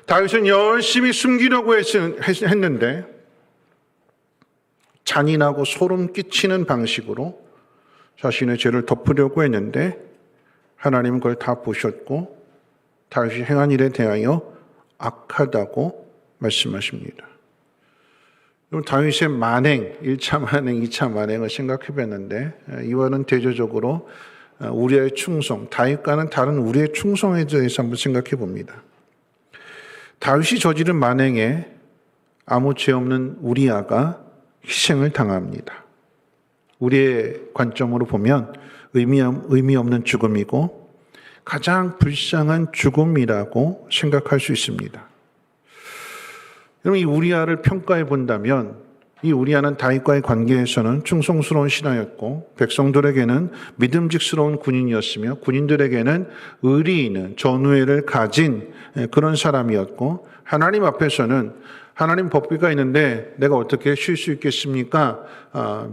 다윗은 열심히 숨기려고 했는데 잔인하고 소름 끼치는 방식으로 자신의 죄를 덮으려고 했는데 하나님은 그걸 다 보셨고 다윗이 행한 일에 대하여 악하다고 말씀하십니다. 그럼 다윗의 만행, 1차 만행, 2차 만행을 생각해 봤는데 이와는 대조적으로 우리아의 충성, 다윗과는 다른 우리의 충성에 대해서 한번 생각해 봅니다. 다윗이 저지른 만행에 아무 죄 없는 우리아가 희생을 당합니다. 우리의 관점으로 보면 의미 없는 죽음이고 가장 불쌍한 죽음이라고 생각할 수 있습니다. 여러분, 이 우리아를 평가해 본다면 이 우리아는 다윗과의 관계에서는 충성스러운 신하였고 백성들에게는 믿음직스러운 군인이었으며 군인들에게는 의리 있는 전우애를 가진 그런 사람이었고 하나님 앞에서는 하나님 법궤가 있는데 내가 어떻게 쉴 수 있겠습니까?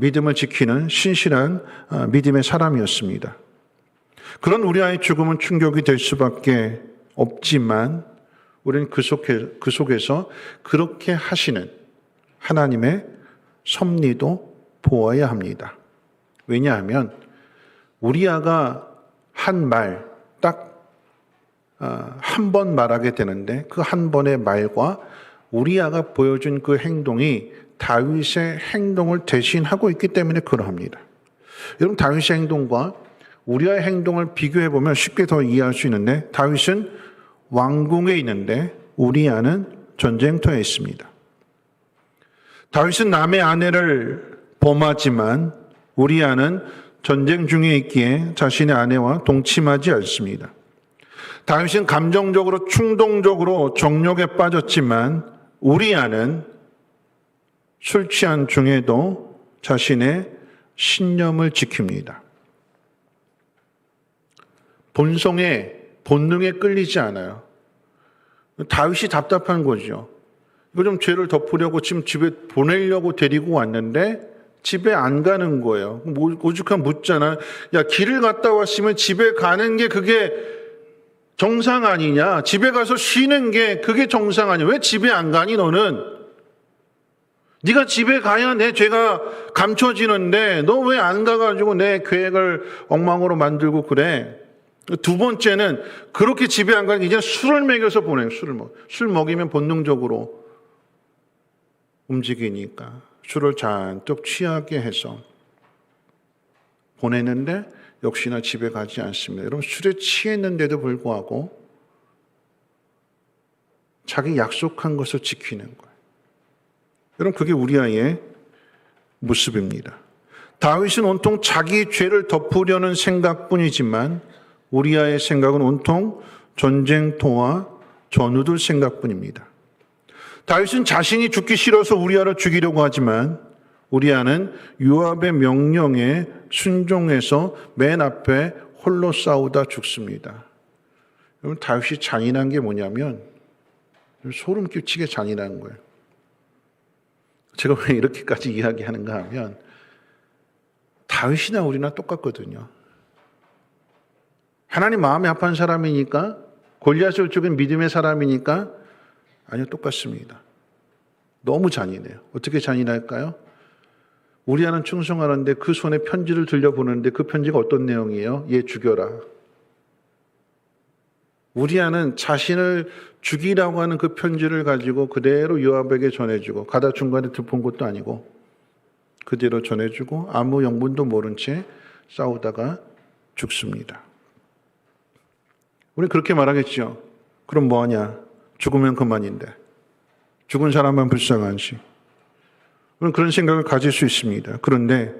믿음을 지키는 신실한 믿음의 사람이었습니다. 그런 우리아의 죽음은 충격이 될 수밖에 없지만 우리는 그 속에서 그렇게 하시는 하나님의 섭리도 보아야 합니다. 왜냐하면 우리아가 한 말 딱 한 번 말하게 되는데 그 한 번의 말과 우리아가 보여준 그 행동이 다윗의 행동을 대신하고 있기 때문에 그러합니다. 여러분, 다윗의 행동과 우리아의 행동을 비교해 보면 쉽게 더 이해할 수 있는데 다윗은 왕궁에 있는데 우리아는 전쟁터에 있습니다. 다윗은 남의 아내를 범하지만 우리아는 전쟁 중에 있기에 자신의 아내와 동침하지 않습니다. 다윗은 감정적으로 충동적으로 정욕에 빠졌지만 우리아는 술 취한 중에도 자신의 신념을 지킵니다. 본능에 끌리지 않아요. 다윗이 답답한 거죠. 이거 좀 죄를 덮으려고 지금 집에 보내려고 데리고 왔는데 집에 안 가는 거예요. 오죽하면 묻잖아. 야, 길을 갔다 왔으면 집에 가는 게 그게 정상 아니냐? 집에 가서 쉬는 게 그게 정상 아니냐? 왜 집에 안 가니 너는? 네가 집에 가야 내 죄가 감춰지는데 너 왜 안 가가지고 내 계획을 엉망으로 만들고 그래? 두 번째는 그렇게 집에 안 가니 이제 술을 먹여서 보내요. 술 먹이면 본능적으로 움직이니까 술을 잔뜩 취하게 해서 보내는데 역시나 집에 가지 않습니다. 여러분, 술에 취했는데도 불구하고 자기 약속한 것을 지키는 거예요. 여러분, 그게 우리아의 모습입니다. 다윗은 온통 자기 죄를 덮으려는 생각뿐이지만 우리아의 생각은 온통 전쟁터와 전우들 생각뿐입니다. 다윗은 자신이 죽기 싫어서 우리아를 죽이려고 하지만 우리아는 요압의 명령에 순종해서 맨 앞에 홀로 싸우다 죽습니다. 여러분, 다윗이 잔인한 게 뭐냐면 소름 끼치게 잔인한 거예요. 제가 왜 이렇게까지 이야기하는가 하면 다윗이나 우리나 똑같거든요. 하나님 마음에 합한 사람이니까, 골리앗을 죽인 믿음의 사람이니까, 아니요, 똑같습니다. 너무 잔인해요. 어떻게 잔인할까요? 우리아는 충성하는데 그 손에 편지를 들려보는데 그 편지가 어떤 내용이에요? 얘 죽여라. 우리아는 자신을 죽이라고 하는 그 편지를 가지고 그대로 요압에게 전해주고, 가다 중간에 득본 것도 아니고 그대로 전해주고 아무 영문도 모른 채 싸우다가 죽습니다. 우리 그렇게 말하겠죠. 그럼 뭐하냐? 죽으면 그만인데. 죽은 사람만 불쌍한지. 우리는 그런 생각을 가질 수 있습니다. 그런데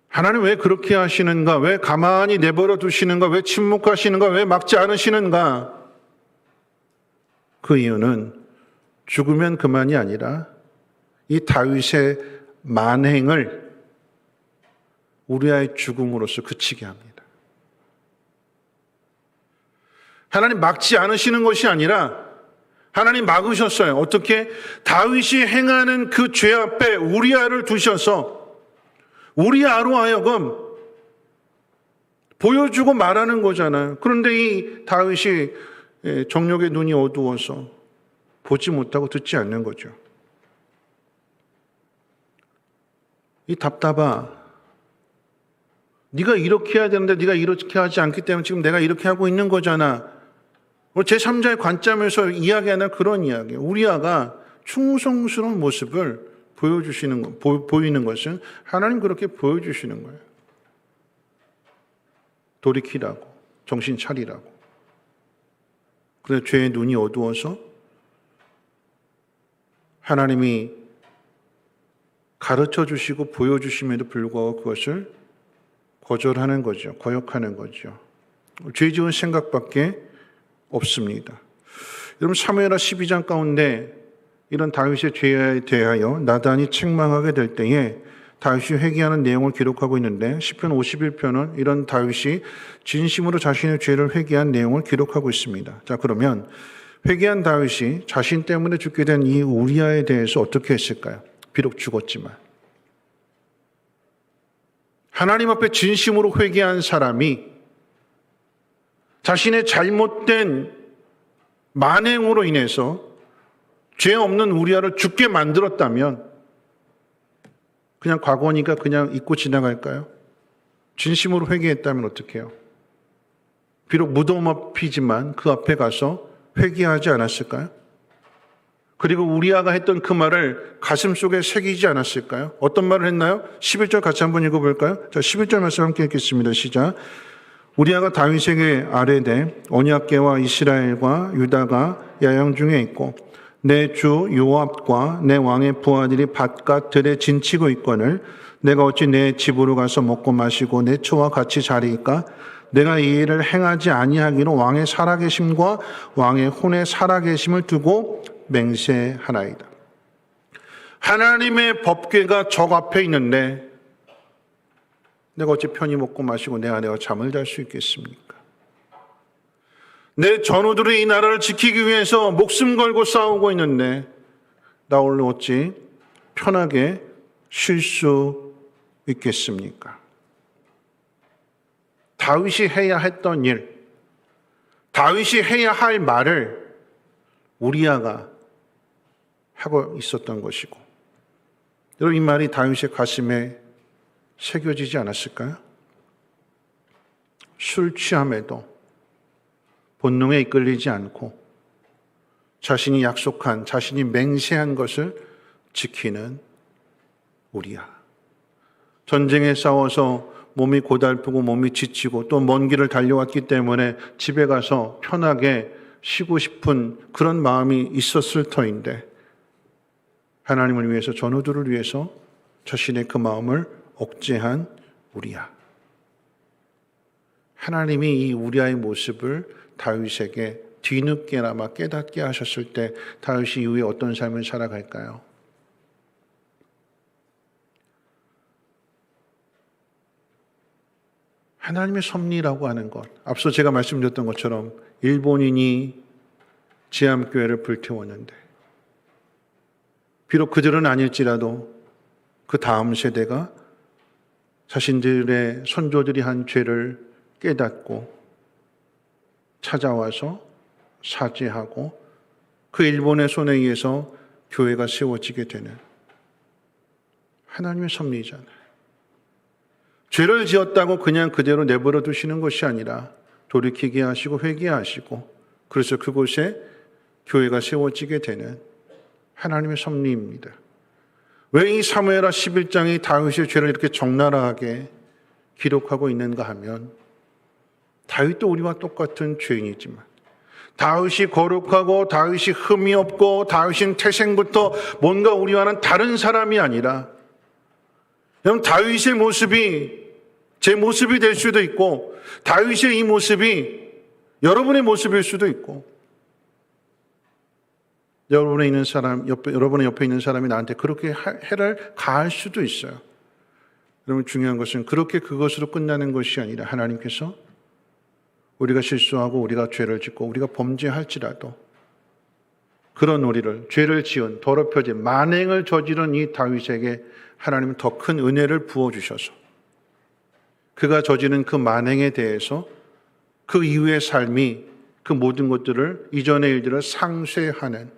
하나님 왜 그렇게 하시는가? 왜 가만히 내버려 두시는가? 왜 침묵하시는가? 왜 막지 않으시는가? 그 이유는 죽으면 그만이 아니라 이 다윗의 만행을 우리아의 죽음으로써 그치게 합니다. 하나님 막지 않으시는 것이 아니라 하나님 막으셨어요. 어떻게? 다윗이 행하는 그 죄 앞에 우리아를 두셔서 우리아로 하여금 보여주고 말하는 거잖아요. 그런데 이 다윗이 정욕의 눈이 어두워서 보지 못하고 듣지 않는 거죠. 이 답답아. 네가 이렇게 해야 되는데 네가 이렇게 하지 않기 때문에 지금 내가 이렇게 하고 있는 거잖아. 제3자의 관점에서 이야기하는 그런 이야기예요. 우리아가 충성스러운 모습을 보이는 것은 하나님 그렇게 보여주시는 거예요. 돌이키라고, 정신 차리라고. 그런데 죄의 눈이 어두워서 하나님이 가르쳐 주시고 보여주심에도 불구하고 그것을 거절하는 거죠. 거역하는 거죠. 죄 지은 생각밖에 없습니다. 여러분 사무엘하 12장 가운데 이런 다윗의 죄에 대하여 나단이 책망하게 될 때에 다윗이 회개하는 내용을 기록하고 있는데 시편 51편은 이런 다윗이 진심으로 자신의 죄를 회개한 내용을 기록하고 있습니다. 자, 그러면 회개한 다윗이 자신 때문에 죽게 된 이 우리아에 대해서 어떻게 했을까요? 비록 죽었지만 하나님 앞에 진심으로 회개한 사람이 자신의 잘못된 만행으로 인해서 죄 없는 우리아를 죽게 만들었다면 그냥 과거니까 그냥 잊고 지나갈까요? 진심으로 회개했다면 어떻게 해요? 비록 무덤 앞이지만 그 앞에 가서 회개하지 않았을까요? 그리고 우리아가 했던 그 말을 가슴속에 새기지 않았을까요? 어떤 말을 했나요? 11절 같이 한번 읽어볼까요? 자, 11절 말씀 함께 읽겠습니다. 시작. 우리아가 다윗에게 아뢰되 언약궤와 이스라엘과 유다가 야영 중에 있고 내 주 요압과 내 왕의 부하들이 밭과 들에 진치고 있거늘 내가 어찌 내 집으로 가서 먹고 마시고 내 처와 같이 자리이까? 내가 이 일을 행하지 아니하기로 왕의 살아계심과 왕의 혼의 살아계심을 두고 맹세하나이다. 하나님의 법궤가 적 앞에 있는데 내가 어찌 편히 먹고 마시고 내 아내와 잠을 잘 수 있겠습니까? 내 전우들이 이 나라를 지키기 위해서 목숨 걸고 싸우고 있는데 나 오늘 어찌 편하게 쉴 수 있겠습니까? 다윗이 해야 했던 일, 다윗이 해야 할 말을 우리아가 하고 있었던 것이고, 여러분 이 말이 다윗의 가슴에 새겨지지 않았을까요? 술 취함에도 본능에 이끌리지 않고 자신이 약속한, 자신이 맹세한 것을 지키는 우리아. 전쟁에 싸워서 몸이 고달프고 몸이 지치고 또 먼 길을 달려왔기 때문에 집에 가서 편하게 쉬고 싶은 그런 마음이 있었을 터인데 하나님을 위해서, 전우들을 위해서 자신의 그 마음을 억제한 우리아. 하나님이 이 우리아의 모습을 다윗에게 뒤늦게나마 깨닫게 하셨을 때 다윗이 이후에 어떤 삶을 살아갈까요? 하나님의 섭리라고 하는 것, 앞서 제가 말씀드렸던 것처럼 일본인이 제암교회를 불태웠는데 비록 그들은 아닐지라도 그 다음 세대가 자신들의 선조들이 한 죄를 깨닫고 찾아와서 사죄하고 그 일본의 손에 의해서 교회가 세워지게 되는 하나님의 섭리잖아요. 죄를 지었다고 그냥 그대로 내버려 두시는 것이 아니라 돌이키게 하시고 회개하시고 그래서 그곳에 교회가 세워지게 되는 하나님의 섭리입니다. 왜 이 사무엘하 11장이 다윗의 죄를 이렇게 적나라하게 기록하고 있는가 하면 다윗도 우리와 똑같은 죄인이지만 다윗이 거룩하고 다윗이 흠이 없고 다윗은 태생부터 뭔가 우리와는 다른 사람이 아니라 여러분 다윗의 모습이 제 모습이 될 수도 있고 다윗의 이 모습이 여러분의 모습일 수도 있고 여러분의 옆에 있는 사람이 나한테 그렇게 해를 가할 수도 있어요. 여러분 중요한 것은 그렇게 그것으로 끝나는 것이 아니라 하나님께서 우리가 실수하고 우리가 죄를 짓고 우리가 범죄할지라도 그런 우리를 죄를 지은 더럽혀진 만행을 저지른 이 다윗에게 하나님은 더 큰 은혜를 부어주셔서 그가 저지른 그 만행에 대해서 그 이후의 삶이 그 모든 것들을 이전의 일들을 상쇄하는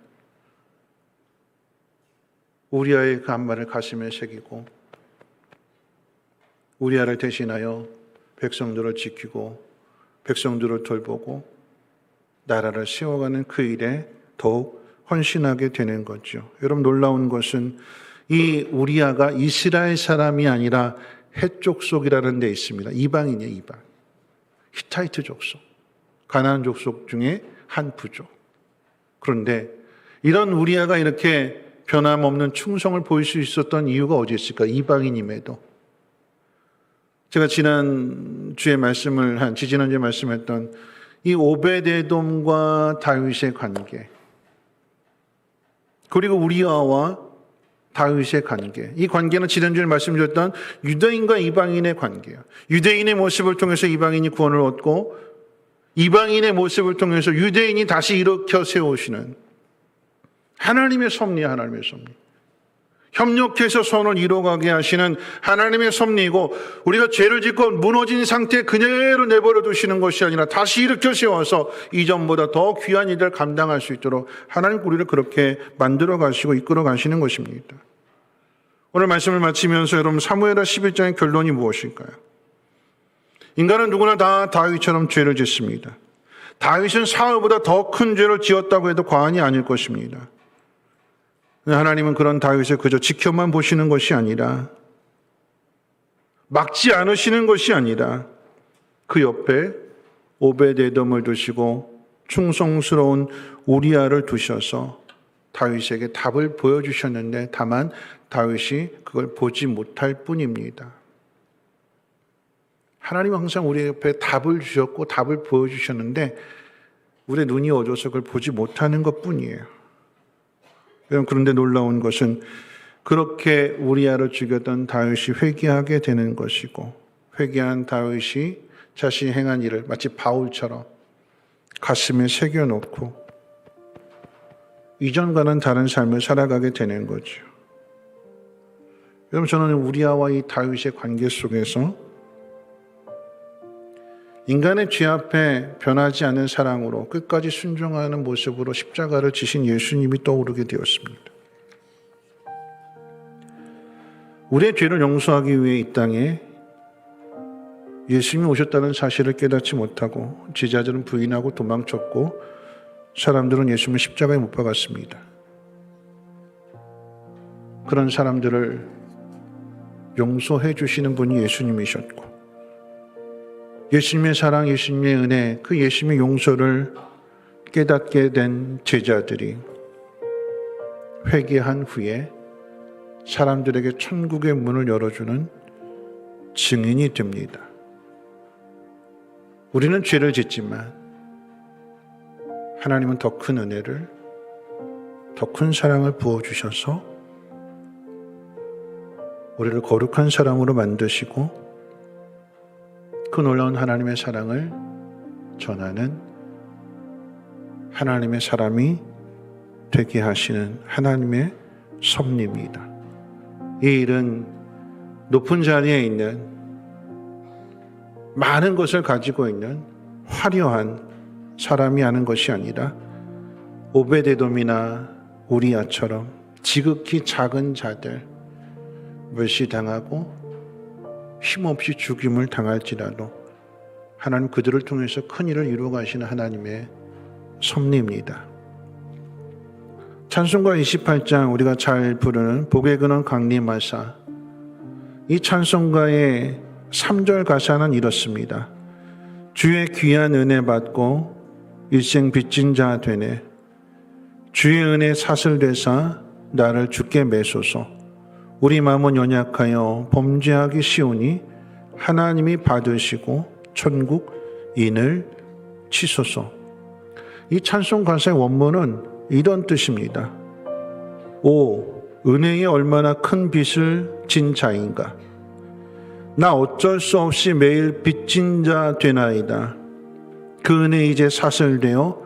우리아의 그 한 말을 가슴에 새기고 우리아를 대신하여 백성들을 지키고 백성들을 돌보고 나라를 세워가는 그 일에 더욱 헌신하게 되는 거죠. 여러분 놀라운 것은 이 우리아가 이스라엘 사람이 아니라 해족 속이라는 데 있습니다. 이방인이에요, 이방. 히타이트 족속, 가나안 족속 중에 한 부족. 그런데 이런 우리아가 이렇게 변함없는 충성을 보일 수 있었던 이유가 어디 있을까? 이방인임에도. 제가 지난주에 지지난주에 말씀했던 이 오베데돔과 다윗의 관계, 그리고 우리아와 다윗의 관계, 이 관계는 지난주에 말씀드렸던 유대인과 이방인의 관계예요. 유대인의 모습을 통해서 이방인이 구원을 얻고 이방인의 모습을 통해서 유대인이 다시 일으켜 세우시는 하나님의 섭리야, 하나님의 섭리. 협력해서 선을 이뤄가게 하시는 하나님의 섭리이고, 우리가 죄를 짓고 무너진 상태에 그대로 내버려 두시는 것이 아니라 다시 일으켜 세워서 이전보다 더 귀한 일을 감당할 수 있도록 하나님 우리를 그렇게 만들어 가시고 이끌어 가시는 것입니다. 오늘 말씀을 마치면서 여러분, 사무엘하 11장의 결론이 무엇일까요? 인간은 누구나 다 다윗처럼 죄를 짓습니다. 다윗은 사울보다 더 큰 죄를 지었다고 해도 과언이 아닐 것입니다. 하나님은 그런 다윗을 그저 지켜만 보시는 것이 아니라, 막지 않으시는 것이 아니라 그 옆에 오베데돔을 두시고 충성스러운 우리아를 두셔서 다윗에게 답을 보여주셨는데, 다만 다윗이 그걸 보지 못할 뿐입니다. 하나님은 항상 우리 옆에 답을 주셨고 답을 보여주셨는데 우리의 눈이 어두워서 그걸 보지 못하는 것뿐이에요. 그런데 놀라운 것은 그렇게 우리아를 죽였던 다윗이 회개하게 되는 것이고, 회개한 다윗이 자신이 행한 일을 마치 바울처럼 가슴에 새겨놓고 이전과는 다른 삶을 살아가게 되는 거죠. 여러분, 저는 우리아와 이 다윗의 관계 속에서 인간의 죄 앞에 변하지 않는 사랑으로 끝까지 순종하는 모습으로 십자가를 지신 예수님이 떠오르게 되었습니다. 우리의 죄를 용서하기 위해 이 땅에 예수님이 오셨다는 사실을 깨닫지 못하고 제자들은 부인하고 도망쳤고, 사람들은 예수님을 십자가에 못 박았습니다. 그런 사람들을 용서해 주시는 분이 예수님이셨고, 예수님의 사랑, 예수님의 은혜, 그 예수님의 용서를 깨닫게 된 제자들이 회개한 후에 사람들에게 천국의 문을 열어주는 증인이 됩니다. 우리는 죄를 짓지만 하나님은 더 큰 은혜를, 더 큰 사랑을 부어주셔서 우리를 거룩한 사람으로 만드시고 그 놀라운 하나님의 사랑을 전하는 하나님의 사람이 되게 하시는 하나님의 섭리입니다. 이 일은 높은 자리에 있는, 많은 것을 가지고 있는 화려한 사람이 하는 것이 아니라 오베데돔이나 우리아처럼 지극히 작은 자들, 멸시당하고 힘없이 죽임을 당할지라도 하나님 그들을 통해서 큰 일을 이루어 가시는 하나님의 섭리입니다. 찬송가 28장, 우리가 잘 부르는 복의 근원 강림하사, 이 찬송가의 3절 가사는 이렇습니다. 주의 귀한 은혜 받고 일생 빚진 자 되네. 주의 은혜 사슬되사 나를 주께 매소서. 우리 마음은 연약하여 범죄하기 쉬우니 하나님이 받으시고 천국 인을 치소서. 이 찬송 가사의 원문은 이런 뜻입니다. 오, 은혜에 얼마나 큰 빚을 진 자인가. 나 어쩔 수 없이 매일 빚진 자 되나이다. 그 은혜 이제 사슬되어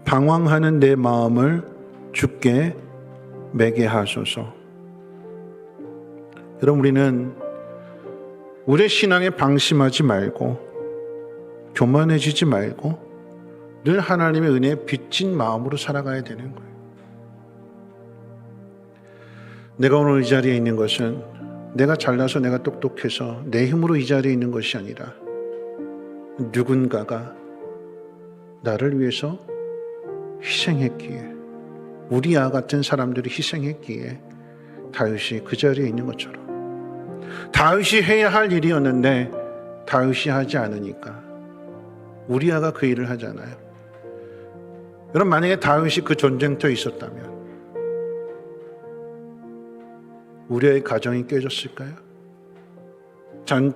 방황하는 내 마음을 주께 매게 하소서. 여러분, 우리는 우리의 신앙에 방심하지 말고 교만해지지 말고 늘 하나님의 은혜에 빚진 마음으로 살아가야 되는 거예요. 내가 오늘 이 자리에 있는 것은 내가 잘나서, 내가 똑똑해서 내 힘으로 이 자리에 있는 것이 아니라 누군가가 나를 위해서 희생했기에, 우리아 같은 사람들이 희생했기에 다윗이 그 자리에 있는 것처럼, 다윗이 해야 할 일이었는데 다윗이 하지 않으니까 우리아가 그 일을 하잖아요. 여러분, 만약에 다윗이 그 전쟁터에 있었다면 우리아의 가정이 깨졌을까요?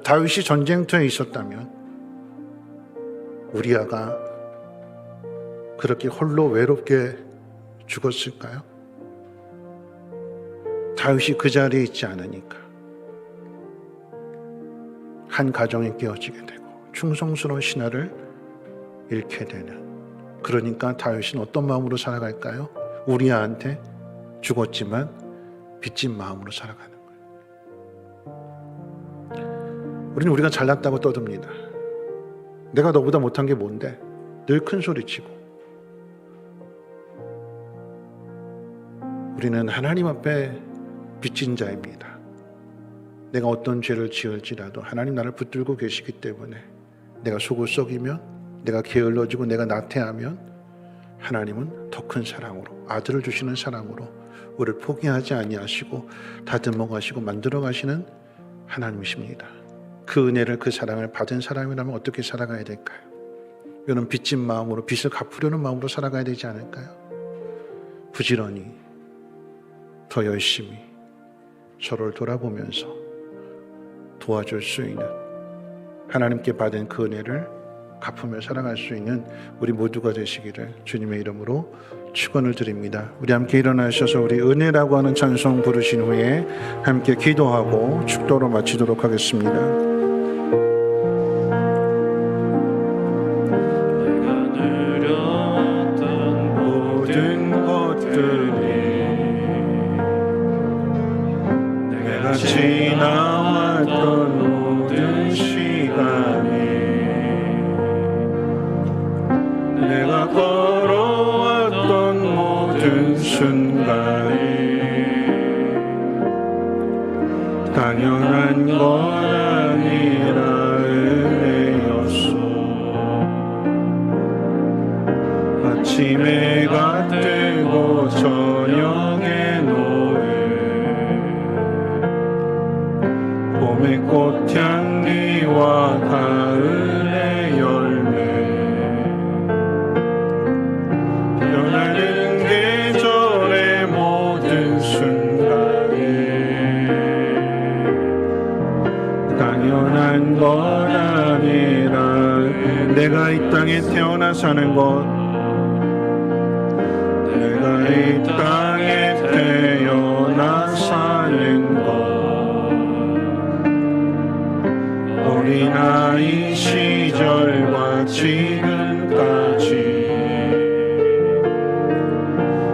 다윗이 전쟁터에 있었다면 우리아가 그렇게 홀로 외롭게 죽었을까요? 다윗이 그 자리에 있지 않으니까 한 가정이 깨어지게 되고 충성스러운 신하를 잃게 되는, 그러니까 다윗은 어떤 마음으로 살아갈까요? 우리아한테 죽었지만 빚진 마음으로 살아가는 거예요. 우리가 잘났다고 떠듭니다. 내가 너보다 못한 게 뭔데? 늘 큰 소리치고. 우리는 하나님 앞에 빚진 자입니다. 내가 어떤 죄를 지을지라도 하나님 나를 붙들고 계시기 때문에, 내가 속을 썩이면, 내가 게을러지고 내가 나태하면 하나님은 더 큰 사랑으로, 아들을 주시는 사랑으로 우리를 포기하지 아니하시고 다듬어 가시고 만들어 가시는 하나님이십니다. 그 은혜를, 그 사랑을 받은 사람이라면 어떻게 살아가야 될까요? 이런 빚진 마음으로, 빚을 갚으려는 마음으로 살아가야 되지 않을까요? 부지런히 더 열심히 서로를 돌아보면서 도와줄 수 있는, 하나님께 받은 그 은혜를 갚으며 살아갈 수 있는 우리 모두가 되시기를 주님의 이름으로 축원을 드립니다. 우리 함께 일어나셔서 우리 은혜라고 하는 찬송 부르신 후에 함께 기도하고 축도로 마치도록 하겠습니다. 모든 것들이 내가 지나왔던 모든 시간이, 내가 걸어왔던 모든 순간이 당연한 건 아니라 은혜였어. 아침에 해가 뜨고 저녁에 노을, 봄의 꽃향기와 가을의 열매, 변하는 계절의 모든 순간에 당연한 건 아니라 내가 이 땅에 태어나 사는 것, 내가 이 땅에 태어나 사는 것, 어린아이 시절과 지금까지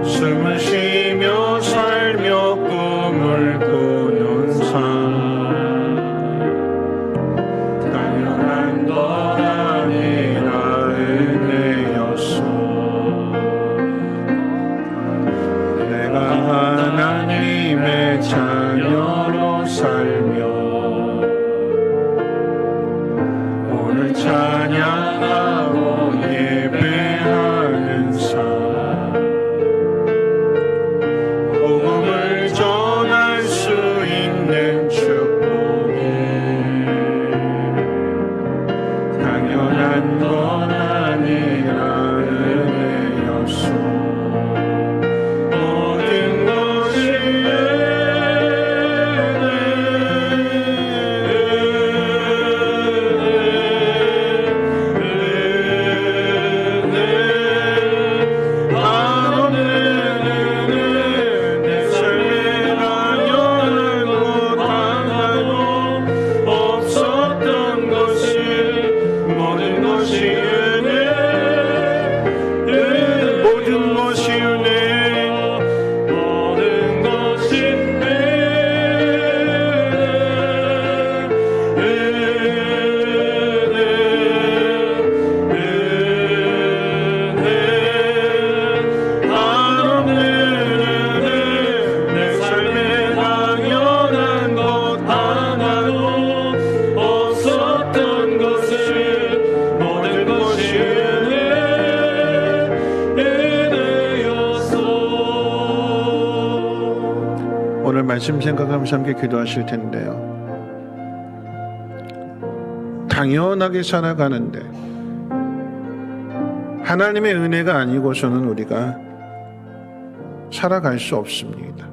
숨을 쉬며 살며 꿈을 꾸는 삶, 당연한 건 아니라 은혜였어. 내가 하나님의 자녀로 살며 오늘 찬양하고 예배하는 삶, 복음을 전할 수 있는 축복이 당연한 건 아니라 은혜였어. 모든 것이 내 삶에 당연한 것 하나도 없었던 것이, 모든 것이 은혜, 모든 것이 은혜, 모든 것이 내 삶에 당연한 것 하나도 없었던 것을, 모든 것이 은혜였어. 오늘 말씀 생각하면서 함께 기도하실 텐데요, 당연하게 살아가는데 하나님의 은혜가 아니고서는 우리가 살아갈 수 없습니다.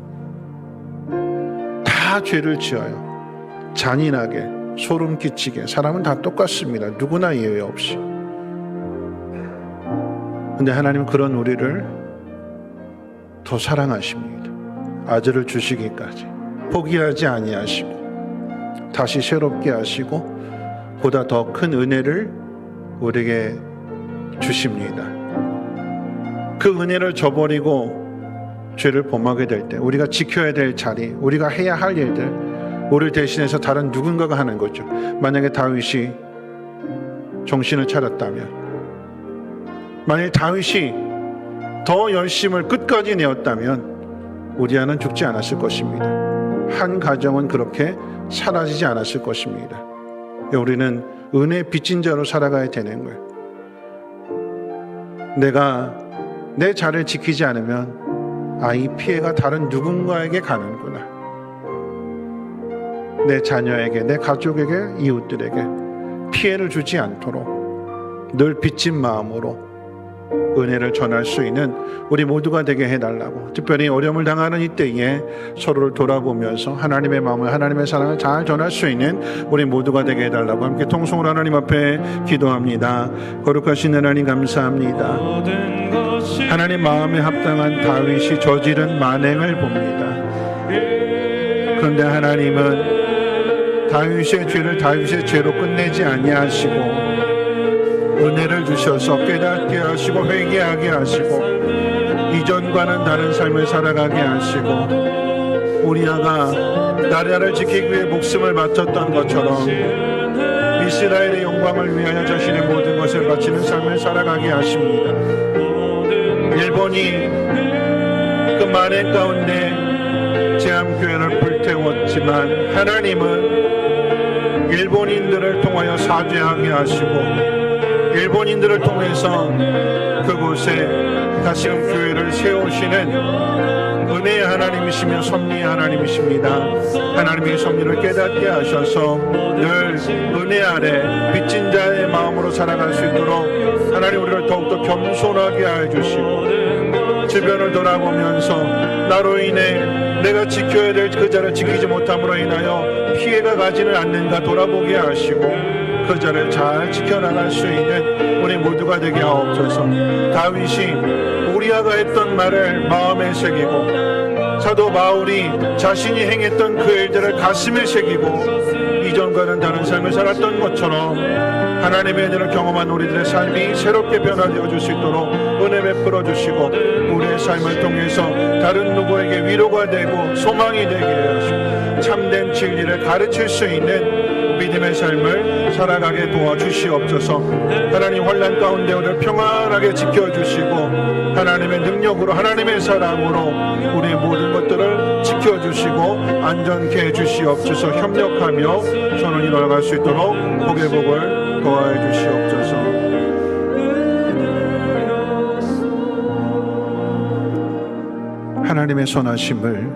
다 죄를 지어요. 잔인하게, 소름 끼치게. 사람은 다 똑같습니다. 누구나 예외 없이. 근데 하나님은 그런 우리를 더 사랑하십니다. 아들을 주시기까지 포기하지 아니하시고 다시 새롭게 하시고 보다 더 큰 은혜를 우리에게 주십니다. 그 은혜를 저버리고 죄를 범하게 될 때 우리가 지켜야 될 자리, 우리가 해야 할 일들, 우리를 대신해서 다른 누군가가 하는 거죠. 만약에 다윗이 정신을 차렸다면, 만약에 다윗이 더 열심을 끝까지 내었다면 우리아는 죽지 않았을 것입니다. 한 가정은 그렇게 사라지지 않았을 것입니다. 우리는 은혜 빚진 자로 살아가야 되는 거예요. 내가 내 자를 지키지 않으면 이 피해가 다른 누군가에게 가는구나. 내 자녀에게, 내 가족에게, 이웃들에게 피해를 주지 않도록 늘 빚진 마음으로 은혜를 전할 수 있는 우리 모두가 되게 해달라고, 특별히 어려움을 당하는 이때에 서로를 돌아보면서 하나님의 마음을, 하나님의 사랑을 잘 전할 수 있는 우리 모두가 되게 해달라고 함께 통성으로 하나님 앞에 기도합니다. 거룩하신 하나님 감사합니다. 하나님 마음에 합당한 다윗이 저지른 만행을 봅니다. 그런데 하나님은 다윗의 죄를 다윗의 죄로 끝내지 아니하시고 은혜를 주셔서 깨닫게 하시고 회개하게 하시고 이전과는 다른 삶을 살아가게 하시고 우리아가 나라를 지키기 위해 목숨을 바쳤던 것처럼 이스라엘의 영광을 위하여 자신의 모든 것을 바치는 삶을 살아가게 하십니다. 일본이 그 만행 가운데 제암교회를 불태웠지만 하나님은 일본인들을 통하여 사죄하게 하시고 일본인들을 통해서 그곳에 다시금 교회를 세우시는 은혜의 하나님이시며 섭리의 하나님이십니다. 하나님의 섭리를 깨닫게 하셔서 늘 은혜 아래 빚진 자의 마음으로 살아갈 수 있도록 하나님 우리를 더욱더 겸손하게 해주시고 주변을 돌아보면서 나로 인해 내가 지켜야 될 그 자를 지키지 못함으로 인하여 피해가 가지는 않는가 돌아보게 하시고 그 자를 잘 지켜나갈 수 있는 우리 모두가 되게 하옵소서. 다윗이 우리아가 했던 말을 마음에 새기고 사도 바울이 자신이 행했던 그 일들을 가슴에 새기고 이전과는 다른 삶을 살았던 것처럼 하나님의 은혜를 경험한 우리들의 삶이 새롭게 변화되어 줄 수 있도록 은혜 베풀어 주시고 우리의 삶을 통해서 다른 누구에게 위로가 되고 소망이 되게 하시고 참된 진리를 가르칠 수 있는 믿음의 삶을 살아가게 도와주시옵소서. 하나님 환난 가운데 우리를 평안하게 지켜주시고 하나님의 능력으로 하나님의 사랑으로 우리의 모든 것들을 지켜주시고 안전케 해주시옵소서. 협력하며 선을 이뤄나갈 수 있도록 복의 복을 도와해 주시옵소서. 하나님의 선하심을,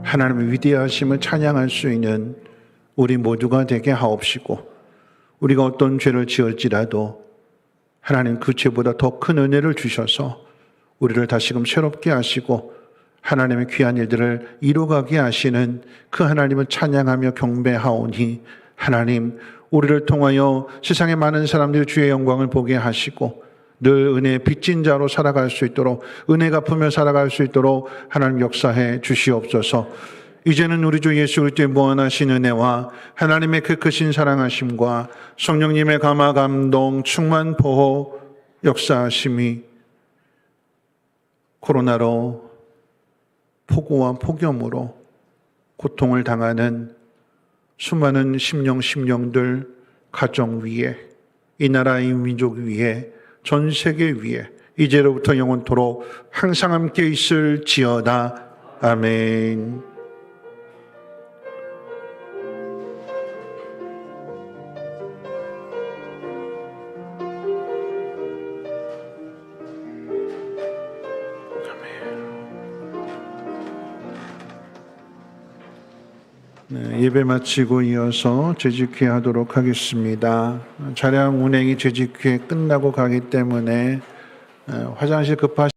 하나님의 위대하심을 찬양할 수 있는 우리 모두가 되게 하옵시고 우리가 어떤 죄를 지을지라도 하나님 그 죄보다 더 큰 은혜를 주셔서 우리를 다시금 새롭게 하시고 하나님의 귀한 일들을 이루어가게 하시는 그 하나님을 찬양하며 경배하오니 하나님 우리를 통하여 세상의 많은 사람들이 주의 영광을 보게 하시고 늘 은혜의 빚진 자로 살아갈 수 있도록 은혜 갚으며 살아갈 수 있도록 하나님 역사해 주시옵소서. 이제는 우리 주 예수 그리스도의 무한하신 은혜와 하나님의 그 크신 사랑하심과 성령님의 감화 감동 충만 보호 역사하심이 코로나로 폭우와 폭염으로 고통을 당하는 수많은 심령들 가정 위에 이 나라의 민족 위에 전 세계 위에 이제로부터 영원토록 항상 함께 있을지어다. 아멘. 예배 마치고 이어서 재직회 하도록 하겠습니다. 차량 운행이 재직회 끝나고 가기 때문에 화장실 급하신